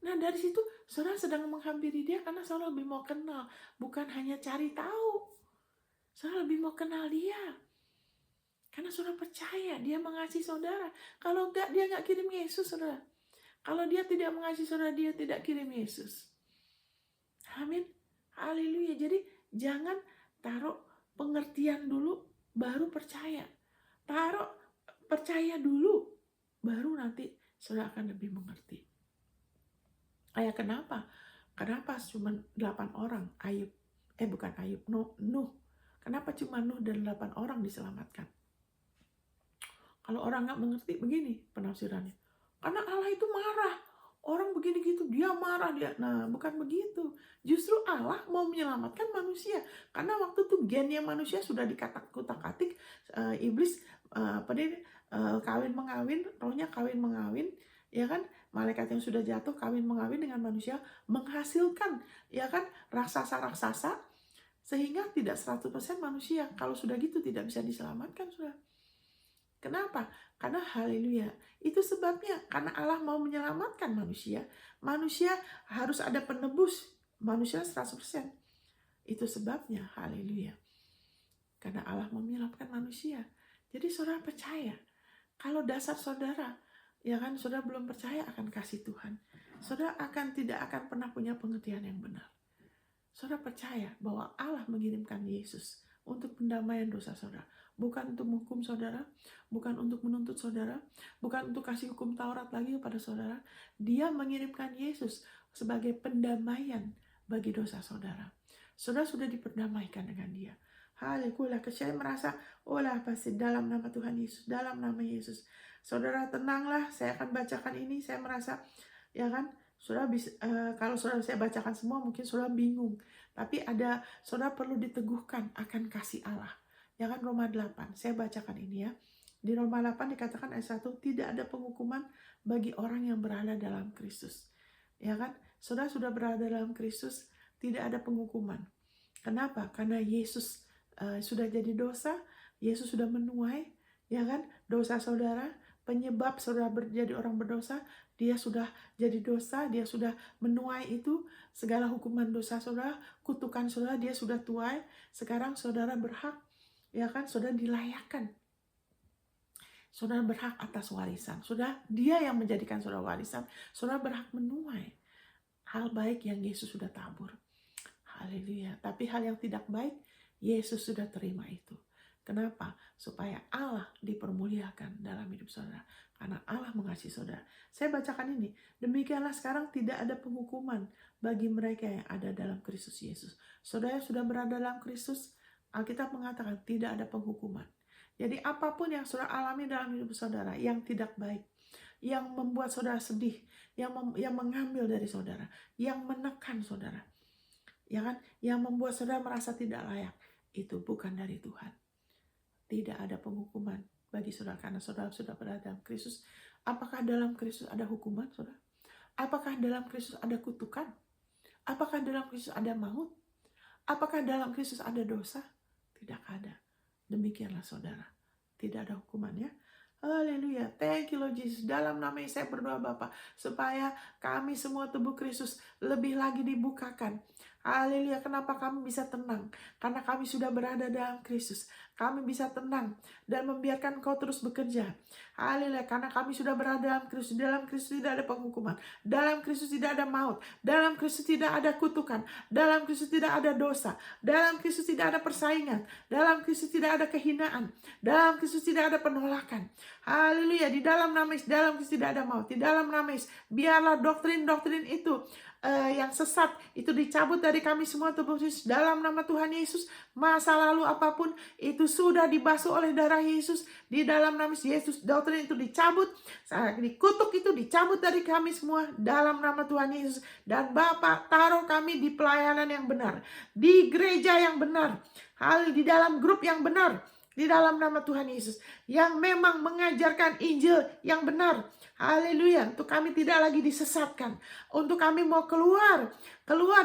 Nah, dari situ saudara sedang menghampiri dia karena saudara lebih mau kenal. Bukan hanya cari tahu. Saudara lebih mau kenal dia. Karena saudara percaya dia mengasihi saudara. Kalau enggak, dia enggak kirim Yesus, saudara. Kalau dia tidak mengasihi saudara, dia tidak kirim Yesus. Amin. Haleluya. Jadi jangan taruh pengertian dulu baru percaya. Taruh percaya dulu baru nanti saudara akan lebih mengerti. Kenapa? Kenapa cuma 8 orang? Nuh. Kenapa cuma Nuh dan 8 orang diselamatkan? Kalau orang nggak mengerti begini penafsirannya. Karena Allah itu marah. Orang begini gitu, dia marah dia. Nah, bukan begitu. Justru Allah mau menyelamatkan manusia. Karena waktu itu gennya manusia sudah dikutak-atik. Iblis kawin mengawin, rohnya kawin mengawin, ya kan? Malaikat yang sudah jatuh kawin mengawin dengan manusia, menghasilkan, ya kan, raksasa-raksasa, sehingga tidak 100% manusia. Kalau sudah gitu tidak bisa diselamatkan, sudah. Kenapa? Karena haleluya. Itu sebabnya, karena Allah mau menyelamatkan manusia. Manusia harus ada penebus. Manusia 100%. Itu sebabnya, haleluya. Karena Allah mau menyelamatkan manusia. Jadi saudara percaya. Kalau dasar saudara, ya kan, saudara belum percaya akan kasih Tuhan. Saudara tidak akan pernah punya pengertian yang benar. Saudara percaya bahwa Allah mengirimkan Yesus untuk pendamaian dosa saudara. Bukan untuk menghukum saudara, bukan untuk menuntut saudara, bukan untuk kasih hukum Taurat lagi kepada saudara. Dia mengirimkan Yesus sebagai pendamaian bagi dosa saudara. Saudara sudah diperdamaikan dengan dia. Haleluya. Saya merasa, pasti dalam nama Tuhan Yesus, dalam nama Yesus. Saudara tenanglah, saya akan bacakan ini. Saya merasa, ya kan, saudara bisa, kalau saudara saya bacakan semua mungkin saudara bingung. Tapi saudara perlu diteguhkan akan kasih Allah. Ya kan, Roma 8, saya bacakan ini ya. Di Roma 8 dikatakan ayat 1, tidak ada penghukuman bagi orang yang berada dalam Kristus. Ya kan, saudara sudah berada dalam Kristus, tidak ada penghukuman. Kenapa? Karena Yesus sudah jadi dosa, Yesus sudah menuai, ya kan, dosa saudara, penyebab saudara jadi orang berdosa, dia sudah jadi dosa, dia sudah menuai itu, segala hukuman dosa saudara, kutukan saudara, dia sudah tuai. Sekarang saudara berhak, ya kan, saudara dilayakkan. Saudara berhak atas warisan. Dia yang menjadikan saudara warisan. Saudara berhak menuai hal baik yang Yesus sudah tabur. Haleluya. Tapi hal yang tidak baik, Yesus sudah terima itu. Kenapa? Supaya Allah dipermuliakan dalam hidup saudara. Karena Allah mengasihi saudara. Saya bacakan ini. Demikianlah sekarang tidak ada penghukuman bagi mereka yang ada dalam Kristus Yesus. Saudara sudah berada dalam Kristus, Alkitab mengatakan tidak ada penghukuman. Jadi apapun yang saudara alami dalam hidup saudara yang tidak baik, yang membuat saudara sedih, yang mengambil dari saudara, yang menekan saudara, ya kan, yang membuat saudara merasa tidak layak, itu bukan dari Tuhan. Tidak ada penghukuman bagi saudara karena saudara sudah berada dalam Kristus. Apakah dalam Kristus ada hukuman, saudara? Apakah dalam Kristus ada kutukan? Apakah dalam Kristus ada maut? Apakah dalam Kristus ada dosa? Tidak ada. Demikianlah saudara. Tidak ada hukumannya. Haleluya. Thank you Lord Jesus. Dalam nama saya berdoa Bapa, supaya kami semua tubuh Kristus lebih lagi dibukakan. Haleluya. Kenapa kami bisa tenang? Karena kami sudah berada dalam Kristus. Kami bisa tenang dan membiarkan Kau terus bekerja. Haleluya. Karena kami sudah berada dalam Kristus. Dalam Kristus tidak ada penghukuman. Dalam Kristus tidak ada maut. Dalam Kristus tidak ada kutukan. Dalam Kristus tidak ada dosa. Dalam Kristus tidak ada persaingan. Dalam Kristus tidak ada kehinaan. Dalam Kristus tidak ada penolakan. Haleluya. Di dalam nama Yesus, dalam Kristus tidak ada maut. Di dalam nama Yesus, biarlah doktrin-doktrin itu yang sesat itu dicabut dari kami semua tubuh Yesus dalam nama Tuhan Yesus. Masa lalu apapun itu sudah dibasuh oleh darah Yesus di dalam nama Yesus. Doktrin itu dicabut, dikutuk itu dicabut dari kami semua dalam nama Tuhan Yesus. Dan Bapa, taruh kami di pelayanan yang benar, di gereja yang benar, di dalam grup yang benar, di dalam nama Tuhan Yesus, yang memang mengajarkan Injil yang benar. Haleluya. Untuk kami tidak lagi disesatkan. Untuk kami mau keluar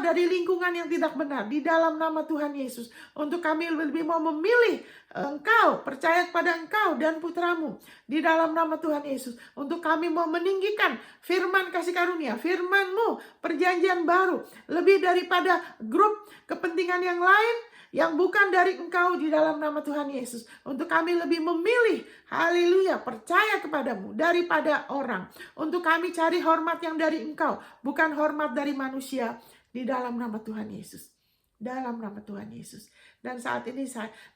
dari lingkungan yang tidak benar di dalam nama Tuhan Yesus. Untuk kami lebih mau memilih Engkau, percaya kepada Engkau dan putramu di dalam nama Tuhan Yesus. Untuk kami mau meninggikan firman kasih karunia, firman-Mu, perjanjian baru, lebih daripada grup kepentingan yang lain yang bukan dari Engkau di dalam nama Tuhan Yesus. Untuk kami lebih memilih, haleluya, percaya kepadamu daripada orang. Untuk kami cari hormat yang dari Engkau, bukan hormat dari manusia, di dalam nama Tuhan Yesus. Dalam nama Tuhan Yesus. Dan saat ini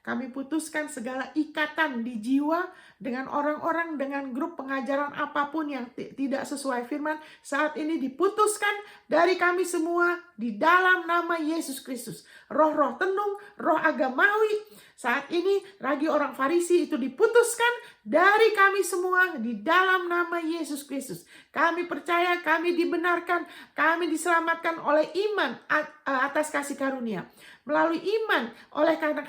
kami putuskan segala ikatan di jiwa dengan orang-orang, dengan grup pengajaran apapun yang tidak sesuai firman. Saat ini diputuskan dari kami semua di dalam nama Yesus Kristus. Roh-roh tenung, roh agamawi, saat ini ragi orang Farisi itu diputuskan dari kami semua di dalam nama Yesus Kristus. Kami percaya, kami dibenarkan, kami diselamatkan oleh iman atas kasih karunia. Melalui iman oleh karena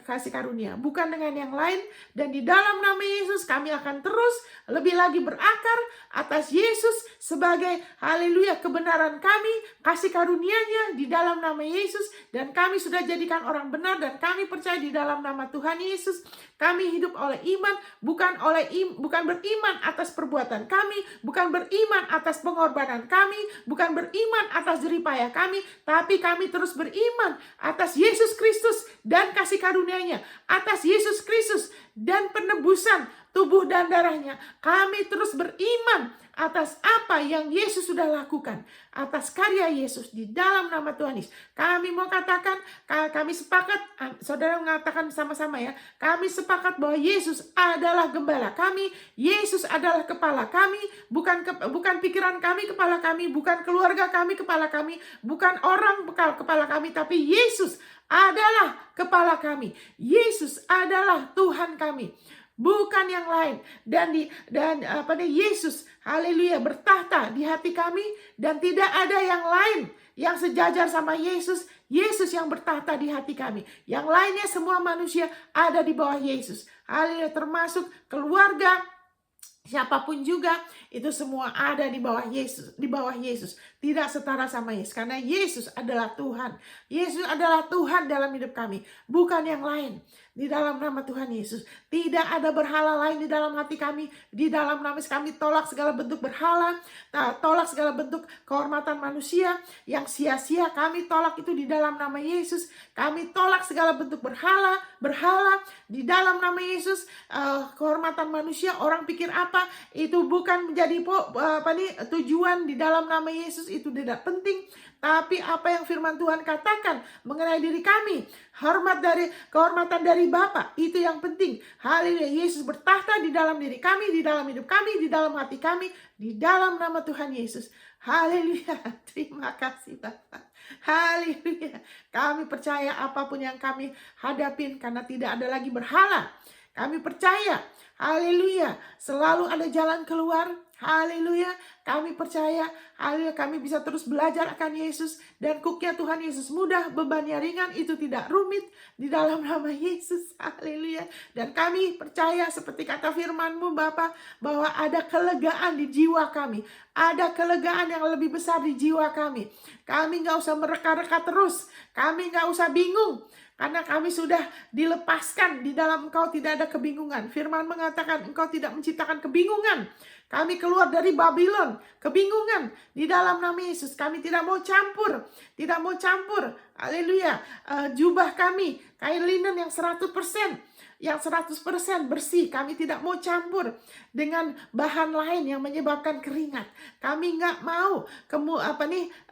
kasih karunia, bukan dengan yang lain. Dan di dalam nama Yesus kami akan terus lebih lagi berakar atas Yesus sebagai haleluya kebenaran kami, kasih karunia-Nya di dalam nama Yesus. Dan kami sudah jadikan orang benar dan kami percaya di dalam nama Tuhan Yesus. Kami hidup oleh iman, bukan beriman atas perbuatan kami, bukan beriman atas pengorbanan kami, bukan beriman atas jeripaya kami, tapi kami terus beriman atas Yesus Kristus dan kasih karunia-Nya, atas Yesus Kristus dan penebusan tubuh dan darahnya. Kami terus beriman atas apa yang Yesus sudah lakukan, atas karya Yesus di dalam nama Tuhan Yesus. Kami mau katakan, kami sepakat, saudara mengatakan sama-sama ya, kami sepakat bahwa Yesus adalah gembala kami, Yesus adalah kepala kami, bukan pikiran kami kepala kami, bukan keluarga kami kepala kami, bukan orang kepala kami, tapi Yesus adalah kepala kami. Yesus adalah Tuhan kami, bukan yang lain. Yesus, haleluya, bertahta di hati kami, dan tidak ada yang lain yang sejajar sama Yesus. Yesus yang bertahta di hati kami. Yang lainnya semua manusia ada di bawah Yesus. Haleluya, termasuk keluarga, siapapun juga, itu semua ada di bawah Yesus, tidak setara sama Yesus, karena Yesus adalah Tuhan. Yesus adalah Tuhan dalam hidup kami, bukan yang lain. Di dalam nama Tuhan Yesus, tidak ada berhala lain di dalam hati kami. Di dalam nama Yesus, kami tolak segala bentuk berhala, tolak segala bentuk kehormatan manusia yang sia-sia. Kami tolak itu di dalam nama Yesus. Kami tolak segala bentuk berhala di dalam nama Yesus. Kehormatan manusia, orang pikir apa, itu bukan menjadi tujuan. Di dalam nama Yesus itu tidak penting. Tapi apa yang firman Tuhan katakan mengenai diri kami, kehormatan dari Bapa, itu yang penting. Haleluya, Yesus bertahta di dalam diri kami, di dalam hidup kami, di dalam hati kami, di dalam nama Tuhan Yesus. Haleluya, terima kasih Bapak. Haleluya, kami percaya apapun yang kami hadapin, karena tidak ada lagi berhala. Kami percaya, haleluya, selalu ada jalan keluar. Haleluya, kami percaya, haleluya, kami bisa terus belajar akan Yesus, dan kuknya Tuhan Yesus mudah, bebannya ringan, itu tidak rumit, di dalam nama Yesus. Haleluya. Dan kami percaya seperti kata firman-Mu Bapa, bahwa ada kelegaan di jiwa kami, ada kelegaan yang lebih besar di jiwa kami. Kami gak usah mereka-reka terus, kami gak usah bingung, karena kami sudah dilepaskan. Di dalam Engkau tidak ada kebingungan. Firman mengatakan Engkau tidak menciptakan kebingungan. Kami keluar dari Babylon, kebingungan. Di dalam nama Yesus, kami tidak mau campur. Tidak mau campur. Haleluya. Jubah kami, kain linen yang 100%. Yang 100% bersih. Kami tidak mau campur dengan bahan lain yang menyebabkan keringat. Kami nggak mau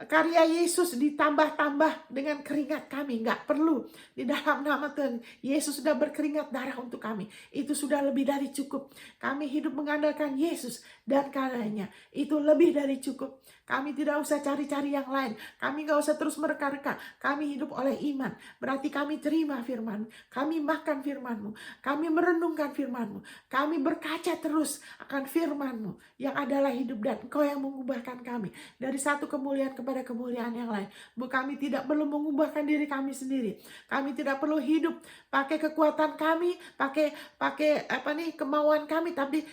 karya Yesus ditambah-tambah dengan keringat kami. Nggak perlu. Di dalam nama Tuhan Yesus sudah berkeringat darah untuk kami. Itu sudah lebih dari cukup. Kami hidup mengandalkan Yesus dan karyanya. Itu lebih dari cukup. Kami tidak usah cari-cari yang lain. Kami nggak usah terus mereka-reka. Kami hidup oleh iman. Berarti kami terima firman. Kami makan firman-Mu. Kami merenungkan firman-Mu. Kami berkaca terus akan firman-Mu yang adalah hidup, dan Engkau yang mengubahkan kami dari satu kemuliaan kepada kemuliaan yang lain. Kami tidak perlu mengubahkan diri kami sendiri. Kami tidak perlu hidup pakai kekuatan kami, pakai kemauan kami, tapi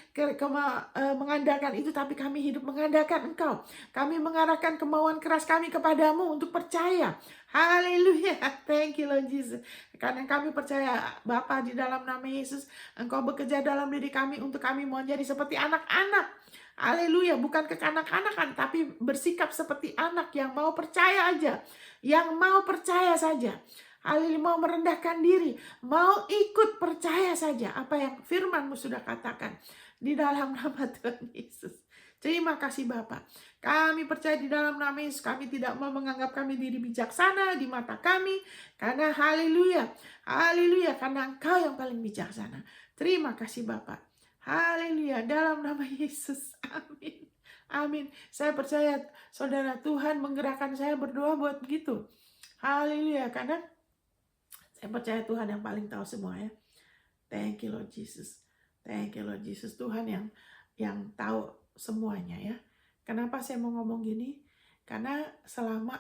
mengandalkan itu, tapi kami hidup mengandalkan Engkau. Kami mengarahkan kemauan keras kami kepadamu untuk percaya. Haleluya. Thank you Lord Jesus. Karena kami percaya Bapa, di dalam nama Yesus, Engkau bekerja dalam diri kami untuk kami mau jadi seperti anak-anak. Haleluya, bukan kekanak-kanakan, tapi bersikap seperti anak yang mau percaya aja. Yang mau percaya saja. Haleluya, mau merendahkan diri, mau ikut percaya saja apa yang firman-Mu sudah katakan. Di dalam nama Tuhan Yesus. Terima kasih Bapak. Kami percaya di dalam nama Yesus, kami tidak mau menganggap kami diri bijaksana di mata kami. Karena haleluya, haleluya, karena Engkau yang paling bijaksana. Terima kasih Bapak. Haleluya, dalam nama Yesus. Amin. Amin. Saya percaya saudara, Tuhan menggerakkan saya berdoa buat begitu. Haleluya, karena saya percaya Tuhan yang paling tahu semua ya. Thank you Lord Jesus. Thank you Lord Jesus. Tuhan yang tahu semuanya ya. Kenapa saya mau ngomong gini? Karena selama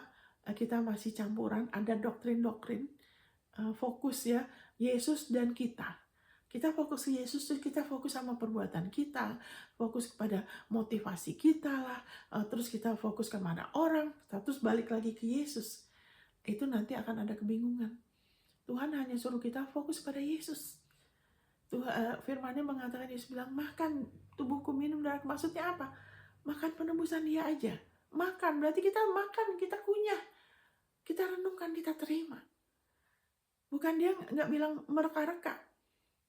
kita masih campuran, ada doktrin-doktrin, fokus ya, Yesus dan kita. Kita fokus ke Yesus, terus kita fokus sama perbuatan kita, fokus kepada motivasi kita lah, terus kita fokus kemana orang, terus balik lagi ke Yesus. Itu nanti akan ada kebingungan. Tuhan hanya suruh kita fokus pada Yesus. Firman-Nya mengatakan, Yesus bilang, makan tubuhku, minum darahku. Maksudnya apa? Makan penebusan Dia aja. Makan, berarti kita makan, kita kunyah. Kita renungkan, kita terima. Bukan Dia nggak bilang mereka-reka.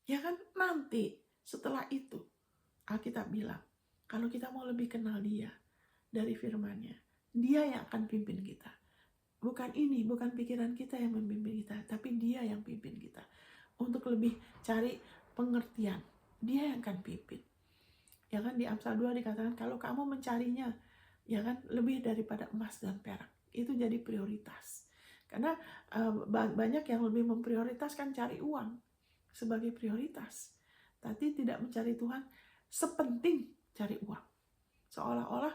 Ya kan, nanti setelah itu Alkitab bilang, Kalau kita mau lebih kenal Dia dari firman-Nya, Dia yang akan pimpin kita. Bukan pikiran kita yang membimbing kita, tapi Dia yang pimpin kita. Untuk lebih cari pengertian, Dia yang akan pimpin. Ya kan, di Amsal 2 dikatakan kalau kamu mencarinya, ya kan, lebih daripada emas dan perak, itu jadi prioritas. Karena banyak yang lebih memprioritaskan cari uang sebagai prioritas, tapi tidak mencari Tuhan sepenting cari uang. Seolah-olah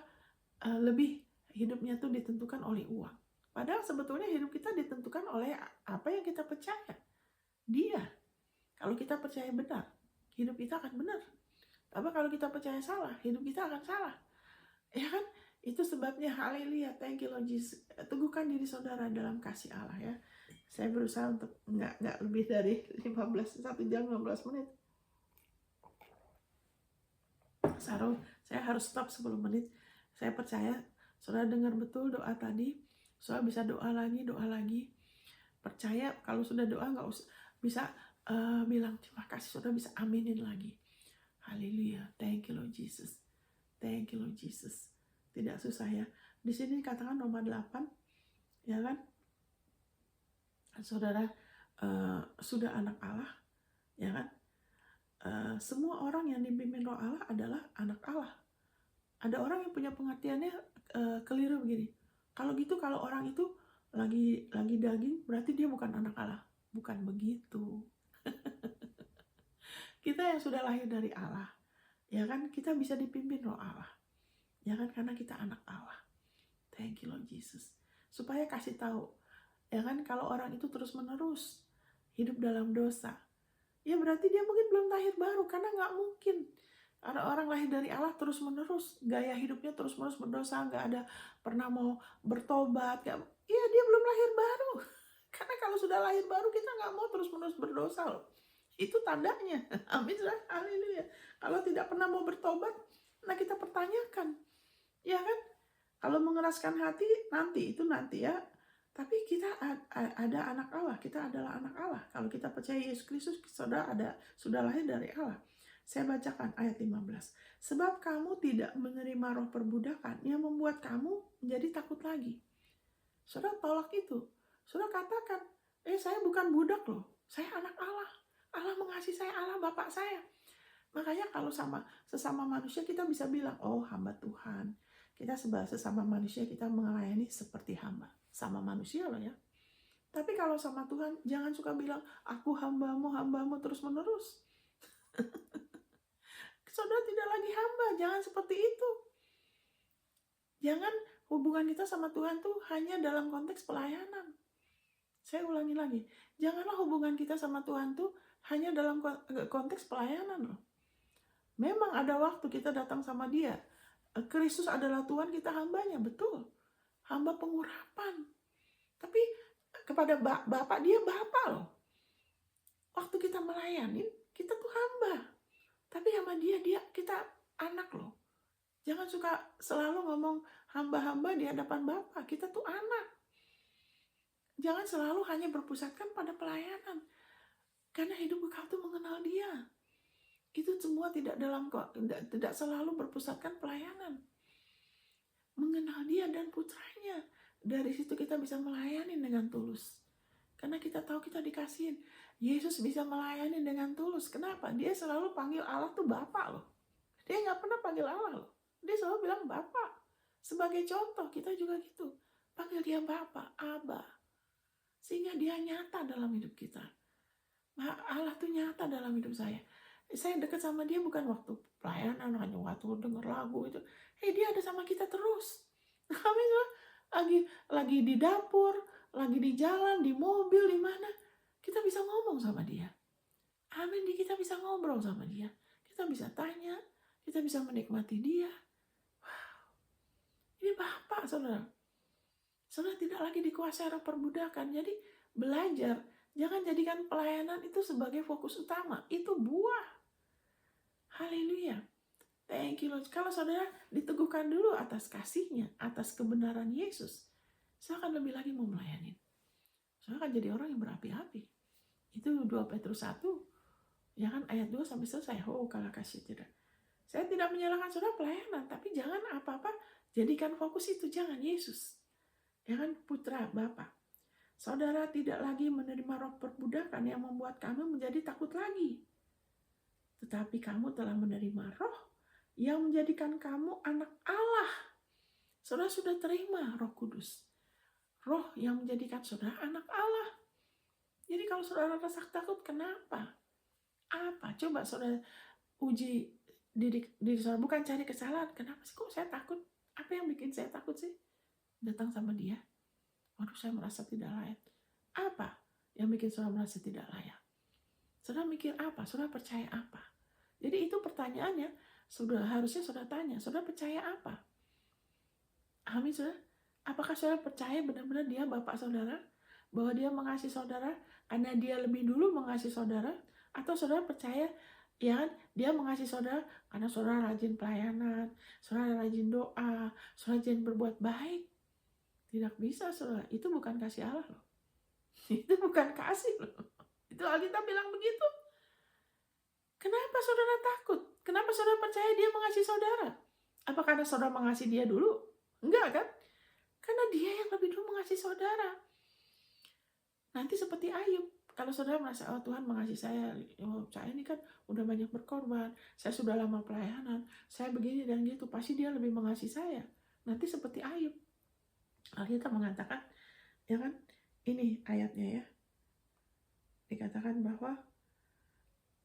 lebih hidupnya tuh ditentukan oleh uang. Padahal sebetulnya hidup kita ditentukan oleh apa yang kita percaya. Dia. Kalau kita percaya benar, hidup kita akan benar. Tapi kalau kita percaya salah, hidup kita akan salah. Ya kan? Itu sebabnya haleluya, thank you Lord Jesus. Teguhkan diri saudara dalam kasih Allah ya. Saya berusaha untuk nggak lebih dari 1 jam 15 menit. Saya harus stop 10 menit. Saya percaya saudara dengar betul doa tadi. Saudara bisa doa lagi. Percaya kalau sudah doa nggak usah bisa bilang terima kasih, saudara bisa aminin lagi. Haleluya, thank you Lord Jesus. Thank you Lord Jesus. Tidak susah ya. Di sini dikatakan Roma 8, ya kan? Saudara sudah anak Allah, ya kan? Semua orang yang dipimpin Roh Allah adalah anak Allah. Ada orang yang punya pengertiannya keliru begini. Kalau gitu, kalau orang itu lagi daging, berarti dia bukan anak Allah. Bukan begitu. Kita yang sudah lahir dari Allah, ya kan, kita bisa dipimpin Roh Allah. Ya kan, karena kita anak Allah. Thank you Lord Jesus. Supaya kasih tahu, ya kan, kalau orang itu terus-menerus hidup dalam dosa, ya berarti dia mungkin belum lahir baru, karena nggak mungkin ada orang lahir dari Allah terus-menerus gaya hidupnya terus-menerus berdosa, nggak ada pernah mau bertobat, ya dia belum lahir baru. Karena kalau sudah lahir baru kita nggak mau terus-menerus berdosa loh. Itu tandanya. Amin. Haleluya. Kalau tidak pernah mau bertobat, nah kita pertanyakan, ya kan? Kalau mengeraskan hati nanti ya. Tapi kita ada anak Allah, kita adalah anak Allah. Kalau kita percaya Yesus Kristus, sudah lahir dari Allah. Saya bacakan ayat 15. Sebab kamu tidak menerima roh perbudakan yang membuat kamu menjadi takut lagi. Saudara tolak itu. Saudara katakan, saya bukan budak loh. Saya anak Allah. Allah mengasihi saya, Allah Bapak saya. Makanya kalau sesama manusia kita bisa bilang, oh hamba Tuhan. Kita sebagai sesama manusia kita melayani seperti hamba. Sama manusia loh ya. Tapi kalau sama Tuhan, jangan suka bilang, aku hambamu terus menerus. Saudara tidak lagi hamba, jangan seperti itu. Jangan hubungan kita sama Tuhan tuh hanya dalam konteks pelayanan. Saya ulangi lagi, janganlah hubungan kita sama Tuhan tuh hanya dalam konteks pelayanan loh. Memang ada waktu kita datang sama Dia. Kristus adalah Tuhan, kita hambanya, betul. Hamba pengurapan. Tapi kepada Bapak, Dia Bapak loh. Waktu kita melayani, kita tuh hamba. Tapi sama Dia kita anak loh. Jangan suka selalu ngomong hamba-hamba di hadapan Bapak. Kita tuh anak. Jangan selalu hanya berpusatkan pada pelayanan. Karena hidup engkau tuh mengenal Dia. Itu semua tidak selalu berpusatkan pelayanan. Mengenal Dia dan putranya. Dari situ kita bisa melayani dengan tulus. Karena kita tahu kita dikasihin. Yesus bisa melayani dengan tulus. Kenapa? Dia selalu panggil Allah tuh Bapak loh. Dia nggak pernah panggil Allah loh. Dia selalu bilang Bapak. Sebagai contoh kita juga gitu. Panggil Dia Bapak, Aba. Sehingga Dia nyata dalam hidup kita. Allah tuh nyata dalam hidup saya. Saya dekat sama Dia bukan waktu pelayanan, hanya waktu dengar lagu itu. Dia ada sama kita terus. Kami lagi di dapur, lagi di jalan, di mobil, di mana, kita bisa ngomong sama Dia. Amin, kita bisa ngobrol sama Dia. Kita bisa tanya, kita bisa menikmati Dia. Wow. Ini Bapak, saudara. Saudara tidak lagi dikuasai roh perbudakan. Jadi belajar, jangan jadikan pelayanan itu sebagai fokus utama. Itu buah. Haleluya. Thank you Lord. Kalau saudara diteguhkan dulu atas kasih-Nya, atas kebenaran Yesus, saya akan lebih lagi mau melayani. Saya akan jadi orang yang berapi-api. Itu 2 Petrus 1, ya kan, ayat 2 sampai selesai. Oh, kalau kasih tidak. Saya tidak menyalahkan saudara pelayanan, tapi jangan apa-apa jadikan fokus itu, jangan Yesus. Ya kan, putra Bapa. Saudara tidak lagi menerima roh perbudakan yang membuat kamu menjadi takut lagi. Tetapi kamu telah menerima roh yang menjadikan kamu anak Allah. Saudara sudah terima Roh Kudus. Roh yang menjadikan saudara anak Allah. Jadi kalau saudara rasa takut, kenapa? Apa? Coba saudara uji diri saudara, bukan cari kesalahan. Kenapa sih kok saya takut? Apa yang bikin saya takut sih? Datang sama dia. Waduh, saya merasa tidak layak. Apa yang bikin saudara merasa tidak layak? Saudara mikir apa? Saudara percaya apa? Jadi itu pertanyaannya. Harusnya saudara tanya, saudara percaya apa? Amin, saudara. Apakah saudara percaya benar-benar dia Bapak saudara? Bahwa dia mengasihi saudara karena dia lebih dulu mengasihi saudara? Atau saudara percaya ya kan, dia mengasihi saudara karena saudara rajin pelayanan, saudara rajin doa, saudara rajin berbuat baik? Tidak bisa, saudara. Itu bukan kasih Allah loh. Itu bukan kasih loh. Itu Alkitab bilang begitu. Kenapa saudara takut? Kenapa saudara percaya dia mengasihi saudara? Apa karena saudara mengasihi dia dulu? Enggak kan? Karena dia yang lebih dulu mengasihi saudara. Nanti seperti Ayub. Kalau saudara merasa, oh Tuhan mengasihi saya, oh, saya ini kan udah banyak berkorban, saya sudah lama pelayanan, saya begini dan gitu, pasti dia lebih mengasihi saya. Nanti seperti Ayub. Alkitab mengatakan, ya kan, ini ayatnya ya, dikatakan bahwa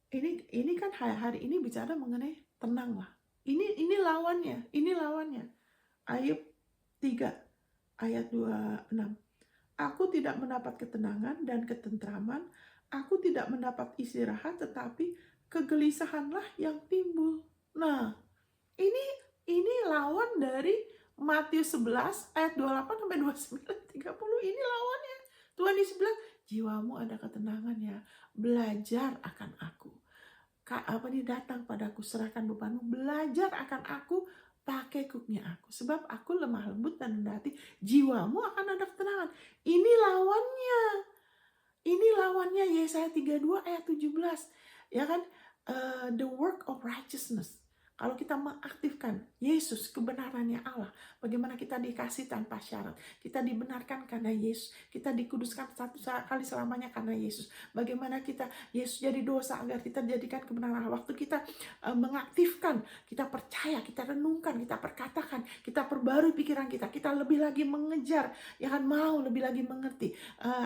ini kan hari ini bicara mengenai tenanglah. Ini lawannya. Ayub 3 ayat 26. Aku tidak mendapat ketenangan dan ketentraman, aku tidak mendapat istirahat, tetapi kegelisahanlah yang timbul. Nah, ini lawan dari Matius 11 ayat 28 sampai 29 30. Ini lawannya. Tuhan Yesus bilang, jiwamu ada ketenangannya, belajar akan aku. Datang padaku, serahkan bebanmu, belajar akan aku, pakai kuknya aku. Sebab aku lemah lembut dan rendah hati, jiwamu akan ada ketenangan. Ini lawannya Yesaya 32 ayat 17. Ya kan? The work of righteousness. Kalau kita mengaktifkan Yesus, kebenarannya Allah, bagaimana kita dikasih tanpa syarat, kita dibenarkan karena Yesus, kita dikuduskan satu kali selamanya karena Yesus. Bagaimana Yesus jadi dosa agar kita jadikan kebenaran. Waktu kita mengaktifkan, kita percaya, kita renungkan, kita perkatakan, kita perbarui pikiran kita lebih lagi mengejar, ya kan, mau lebih lagi mengerti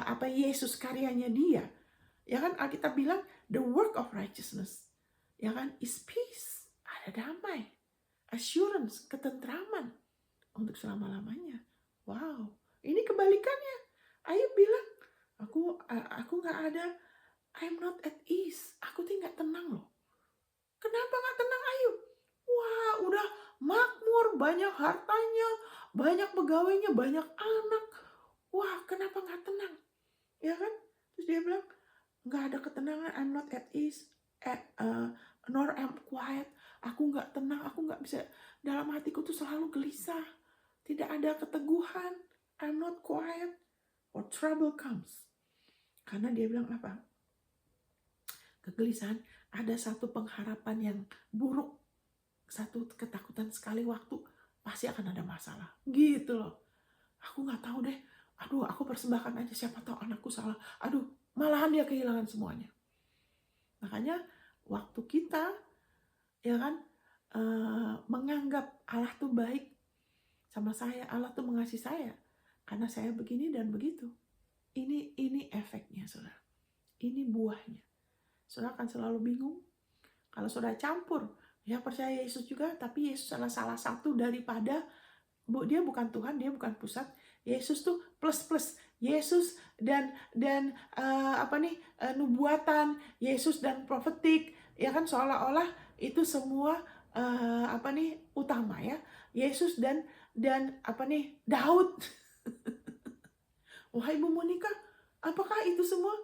apa Yesus, karyanya dia. Ya kan, Alkitab bilang the work of righteousness, ya kan, is peace. Ada damai, assurance, ketentraman untuk selama-lamanya. Wow, ini kebalikannya. Ayub bilang, aku nggak ada, I'm not at ease. Aku tuh nggak tenang loh. Kenapa nggak tenang Ayub? Wah, udah makmur, banyak hartanya, banyak pegawainya, banyak anak. Wah, kenapa nggak tenang? Ya kan? Terus dia bilang, nggak ada ketenangan, I'm not at ease, nor am quiet. Aku nggak tenang, aku nggak bisa, dalam hatiku tuh selalu gelisah, tidak ada keteguhan, I'm not quiet, or trouble comes. Karena dia bilang apa? Kegelisahan, ada satu pengharapan yang buruk, satu ketakutan sekali waktu, pasti akan ada masalah. Gitu loh. Aku nggak tahu deh, aduh aku persembahkan aja, siapa tahu anakku salah, aduh malahan dia kehilangan semuanya. Makanya waktu kita, ya kan, menganggap Allah tuh baik sama saya, Allah tuh mengasihi saya karena saya begini dan begitu. Ini efeknya, saudara. Ini buahnya. Saudara akan selalu bingung kalau saudara campur, ya percaya Yesus juga, tapi Yesus adalah salah satu daripada, dia bukan Tuhan, dia bukan pusat. Yesus tuh plus. Yesus dan nubuatan, Yesus dan profetik, ya kan, seolah-olah itu semua utama ya. Yesus dan Daud. Wah, Ibu Monica, apakah itu semua?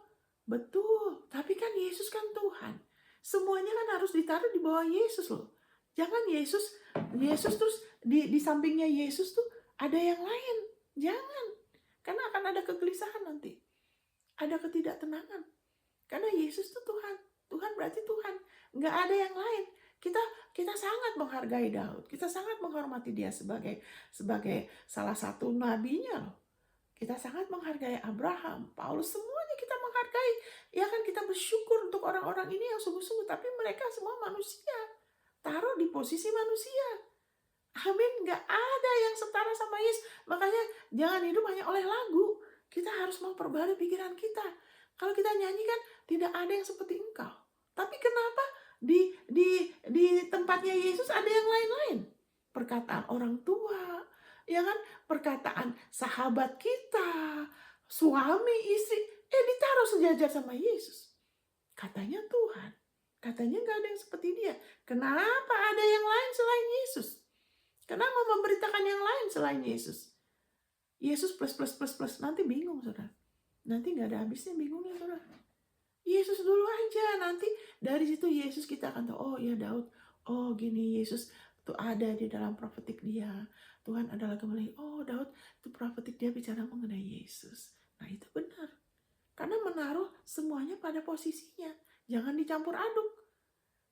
Betul, tapi kan Yesus kan Tuhan. Semuanya kan harus ditaruh di bawah Yesus loh. Jangan Yesus terus di sampingnya Yesus tuh ada yang lain. Jangan. Karena akan ada kegelisahan nanti. Ada ketidaktenangan. Karena Yesus tuh Tuhan. Tuhan berarti Tuhan. Nggak ada yang lain. Kita kita sangat menghargai Daud. Kita sangat menghormati dia sebagai salah satu nabinya loh. Kita sangat menghargai Abraham, Paulus, semuanya kita menghargai. Ya kan, kita bersyukur untuk orang-orang ini yang sungguh-sungguh, tapi mereka semua manusia. Taruh di posisi manusia. Amin, nggak ada yang setara sama Yesus. Makanya jangan hidup hanya oleh lagu. Kita harus memperbarui pikiran kita. Kalau kita nyanyi kan tidak ada yang seperti engkau. Tapi kenapa di tempatnya Yesus ada yang lain-lain? Perkataan orang tua, ya kan? Perkataan sahabat kita, suami, istri, ditaruh sejajar sama Yesus. Katanya Tuhan. Katanya nggak ada yang seperti dia. Kenapa ada yang lain selain Yesus? Kenapa memberitakan yang lain selain Yesus? Yesus plus plus plus plus, nanti bingung saudara. Nanti nggak ada habisnya bingungnya saudara. Yesus dulu aja, nanti dari situ Yesus kita akan tahu, oh ya Daud, oh gini Yesus tuh ada di dalam profetik dia. Tuhan adalah kembali, oh Daud itu profetik dia bicara mengenai Yesus. Nah itu benar. Karena menaruh semuanya pada posisinya. Jangan dicampur aduk.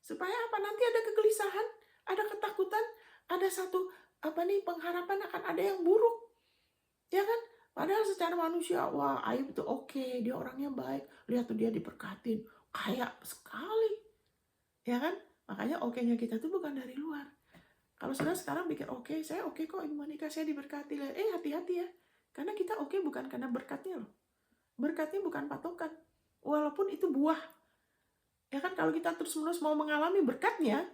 Supaya apa? Nanti ada kegelisahan, ada ketakutan, ada satu pengharapan akan ada yang buruk. Ya kan? Padahal secara manusia, wah Ayub itu oke, dia orangnya baik. Lihat tuh dia diberkatin, kaya sekali. Ya kan? Makanya oke-nya kita tuh bukan dari luar. Kalau saudara sekarang pikir oke, saya oke kok Ibu Monica, saya diberkati. Hati-hati ya. Karena kita oke bukan karena berkatnya loh. Berkatnya bukan patokan. Walaupun itu buah. Ya kan, kalau kita terus-menerus mau mengalami berkatnya,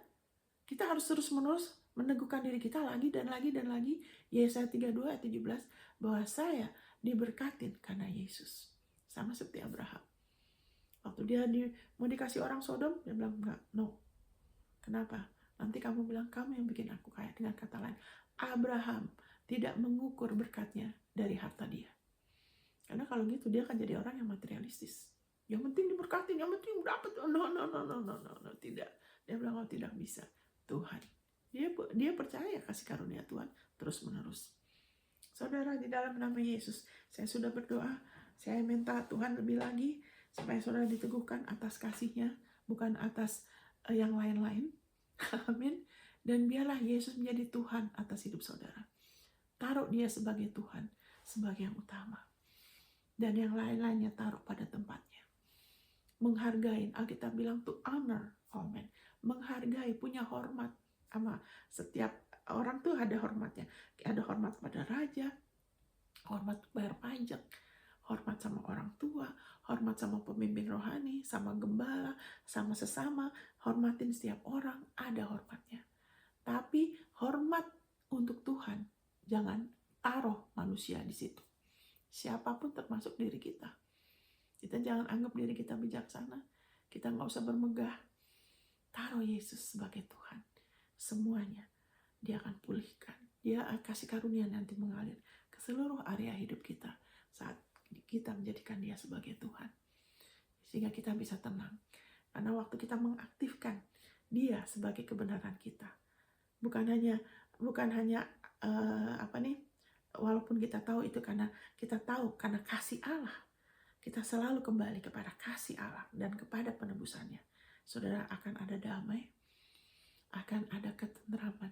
kita harus terus-menerus meneguhkan diri kita lagi dan lagi dan lagi. Yesaya 32 ayat 17, bahwa saya diberkatin karena Yesus. Sama seperti Abraham. Waktu dia mau dikasih orang Sodom, dia bilang enggak, no. Kenapa? Nanti kamu bilang kamu yang bikin aku kaya. Dengan kata lain, Abraham tidak mengukur berkatnya dari harta dia. Karena kalau gitu dia akan jadi orang yang materialistis. Yang penting diberkatin, yang penting dapat. No, tidak. Dia bilang, oh tidak bisa. Tuhan. Dia percaya kasih karunia Tuhan terus menerus. Saudara, di dalam nama Yesus, saya sudah berdoa. Saya minta Tuhan lebih lagi supaya saudara diteguhkan atas kasih-Nya, bukan atas yang lain-lain. Amin. Dan biarlah Yesus menjadi Tuhan atas hidup saudara. Taruh dia sebagai Tuhan, sebagai yang utama. Dan yang lain-lainnya taruh pada tempatnya. Menghargai, Alkitab bilang to honor, amen. Menghargai, punya hormat sama setiap orang tuh ada hormatnya. Ada hormat pada raja, hormat bayar pajak, hormat sama orang tua, hormat sama pemimpin rohani, sama gembala, sama sesama, hormatin setiap orang, ada hormatnya. Tapi hormat untuk Tuhan, jangan taruh manusia di situ. Siapapun termasuk diri kita. Kita jangan anggap diri kita bijaksana. Kita nggak usah bermegah. Taruh Yesus sebagai Tuhan. Semuanya dia akan pulihkan. Dia kasih karunia nanti mengalir ke seluruh area hidup kita saat kita menjadikan dia sebagai Tuhan. Sehingga kita bisa tenang. Karena waktu kita mengaktifkan dia sebagai kebenaran kita. Bukan hanya walaupun kita tahu itu karena kita tahu karena kasih Allah. Kita selalu kembali kepada kasih Allah dan kepada penebusannya. Saudara, akan ada damai, akan ada ketenteraman.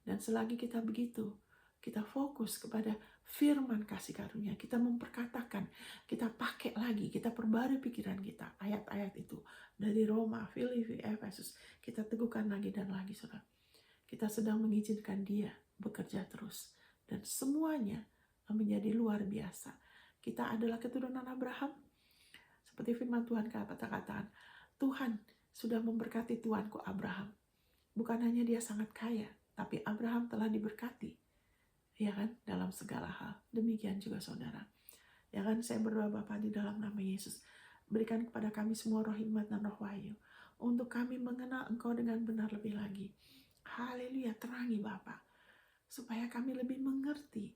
Dan selagi kita begitu, kita fokus kepada firman kasih karunia. Kita memperkatakan, kita pakai lagi, kita perbarui pikiran kita. Ayat-ayat itu dari Roma, Filipi, Efesus. Kita teguhkan lagi dan lagi, saudara. Kita sedang mengizinkan dia bekerja terus. Dan semuanya menjadi luar biasa. Kita adalah keturunan Abraham. Seperti firman Tuhan katakan, Tuhan sudah memberkati tuanku Abraham. Bukan hanya dia sangat kaya, tapi Abraham telah diberkati. Ya kan? Dalam segala hal. Demikian juga saudara. Ya kan? Saya berdoa Bapa di dalam nama Yesus. Berikan kepada kami semua roh hikmat dan roh wahyu. Untuk kami mengenal Engkau dengan benar lebih lagi. Haleluya, terangi Bapa. Supaya kami lebih mengerti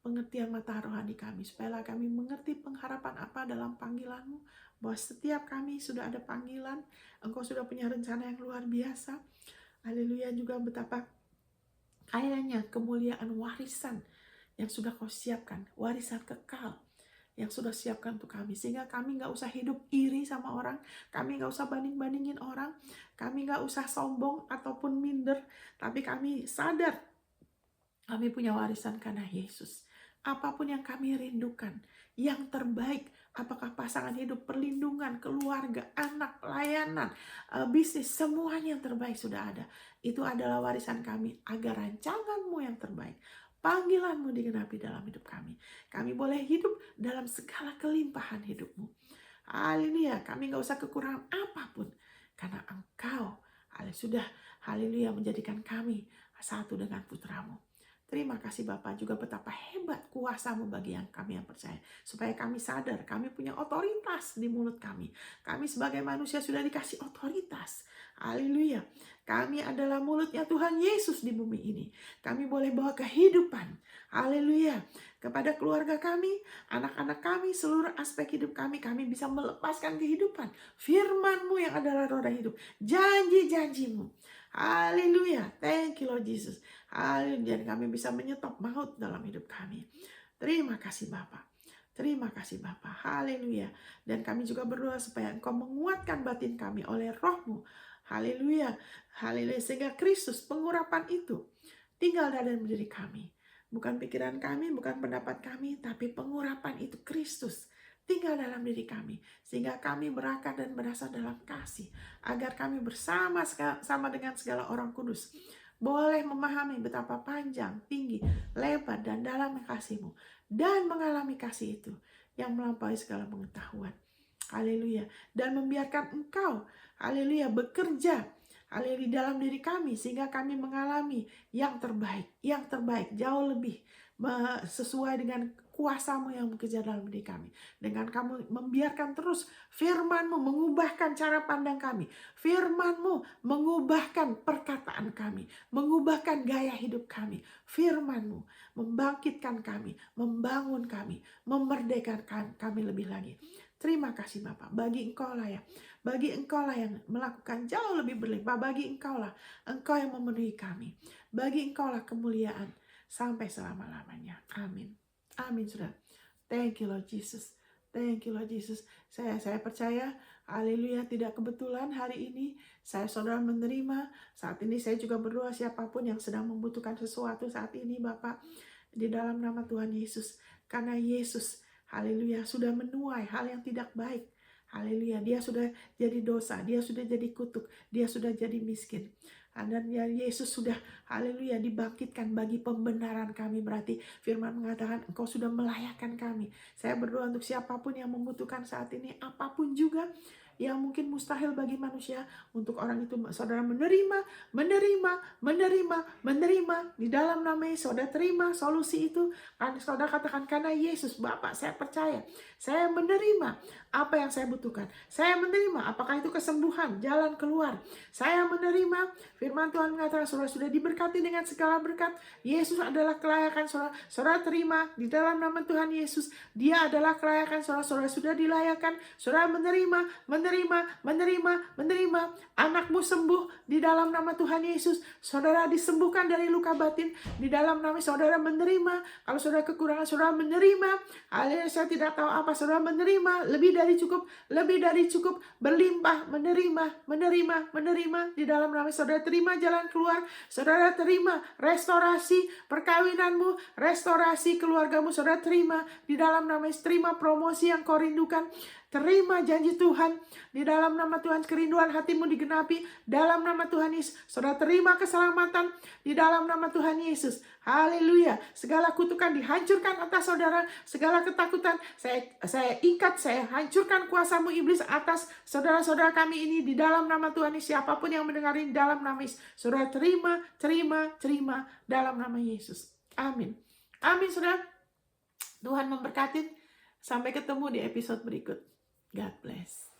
pengertian mata rohani kami, supaya kami mengerti pengharapan apa dalam panggilan-Mu, bahwa setiap kami sudah ada panggilan, Engkau sudah punya rencana yang luar biasa. Haleluya, juga betapa kayanya kemuliaan warisan yang sudah Kau siapkan, warisan kekal yang sudah siapkan untuk kami. Sehingga kami nggak usah hidup iri sama orang, kami nggak usah banding-bandingin orang, kami nggak usah sombong ataupun minder, tapi kami sadar kami punya warisan karena Yesus. Apapun yang kami rindukan, yang terbaik, apakah pasangan hidup, perlindungan, keluarga, anak, layanan, bisnis, semuanya yang terbaik sudah ada. Itu adalah warisan kami, agar rancanganmu yang terbaik, panggilanmu digenapi dalam hidup kami. Kami boleh hidup dalam segala kelimpahan hidupmu. Haleluya, kami gak usah kekurangan apapun, karena Engkau sudah, haleluya, menjadikan kami satu dengan putramu. Terima kasih Bapak, juga betapa hebat kuasa-Mu bagi kami yang percaya. Supaya kami sadar, kami punya otoritas di mulut kami. Kami sebagai manusia sudah dikasih otoritas. Haleluya. Kami adalah mulutnya Tuhan Yesus di bumi ini. Kami boleh bawa kehidupan. Haleluya. Kepada keluarga kami, anak-anak kami, seluruh aspek hidup kami bisa melepaskan kehidupan. Firman-Mu yang adalah roda hidup. Janji-janji-Mu. Haleluya. Thank you Lord Jesus. Haleluya. Dan kami bisa menyetop maut dalam hidup kami. Terima kasih Bapak. Terima kasih Bapak. Haleluya. Dan kami juga berdoa supaya Engkau menguatkan batin kami oleh Roh-Mu. Haleluya. Haleluya. Sehingga Kristus, pengurapan itu tinggal dalam diri kami. Bukan pikiran kami, bukan pendapat kami, tapi pengurapan itu Kristus tinggal dalam diri kami, sehingga kami berakar dan berasal dalam kasih, agar kami sama dengan segala orang kudus boleh memahami betapa panjang, tinggi, lebar, dan dalam kasih-Mu, dan mengalami kasih itu yang melampaui segala pengetahuan. Haleluya. Dan membiarkan Engkau, haleluya, bekerja, haleluya, dalam diri kami, sehingga kami mengalami yang terbaik, jauh lebih sesuai dengan kuasa-Mu yang bekerja dalam diri kami. Dengan kamu membiarkan terus firman-Mu mengubahkan cara pandang kami. Firman-Mu mengubahkan perkataan kami, mengubahkan gaya hidup kami. Firman-Mu membangkitkan kami, membangun kami, memerdekakan kami lebih lagi. Terima kasih Bapak, bagi Engkau lah ya. Bagi Engkau lah yang melakukan jauh lebih berlimpah. Bagi Engkau lah, Engkau yang memenuhi kami. Bagi Engkau lah kemuliaan sampai selama-lamanya. Amin. Amin, saudara. Thank you Lord Jesus. Thank you Lord Jesus. Saya percaya, haleluya, tidak kebetulan hari ini saudara menerima. Saat ini saya juga berdoa siapapun yang sedang membutuhkan sesuatu saat ini Bapak, di dalam nama Tuhan Yesus. Karena Yesus, haleluya, sudah menuai hal yang tidak baik. Haleluya, dia sudah jadi dosa, dia sudah jadi kutuk, dia sudah jadi miskin. Dan Yesus sudah, haleluya, dibangkitkan bagi pembenaran kami. Berarti firman mengatakan Engkau sudah melayakkan kami. Saya berdoa untuk siapapun yang membutuhkan saat ini, apapun juga yang mungkin mustahil bagi manusia, untuk orang itu saudara menerima di dalam nama Yesus. Saudara terima solusi itu, kan saudara katakan, karena Yesus, Bapak, saya percaya, saya menerima apa yang saya butuhkan. Saya menerima, apakah itu kesembuhan, jalan keluar. Saya menerima, firman Tuhan mengatakan saudara sudah diberkati dengan segala berkat. Yesus adalah kelayakan saudara. Saudara terima di dalam nama Tuhan Yesus. Dia adalah kelayakan saudara. Saudara sudah dilayakan. Saudara menerima. Anakmu sembuh di dalam nama Tuhan Yesus. Saudara disembuhkan dari luka batin di dalam nama. Saudara menerima. Kalau saudara kekurangan, saudara menerima. Haleluya, saya tidak tahu apa, saudara menerima lebih dari cukup, berlimpah, menerima di dalam nama. Saudara terima jalan keluar, saudara terima restorasi perkawinanmu, restorasi keluargamu, saudara terima di dalam nama. Terima promosi yang kau rindukan, terima janji Tuhan di dalam nama Tuhan, kerinduan hatimu digenapi dalam nama Tuhan Yesus. Saudara terima keselamatan di dalam nama Tuhan Yesus. Haleluya. Segala kutukan dihancurkan atas saudara, segala ketakutan saya ikat, saya hancurkan kuasamu iblis atas saudara-saudara kami ini di dalam nama Tuhan Yesus. Siapapun yang mendengarin dalam nama Yesus, saudara terima dalam nama Yesus. Amin. Amin saudara. Tuhan memberkati. Sampai ketemu di episode berikut. God bless.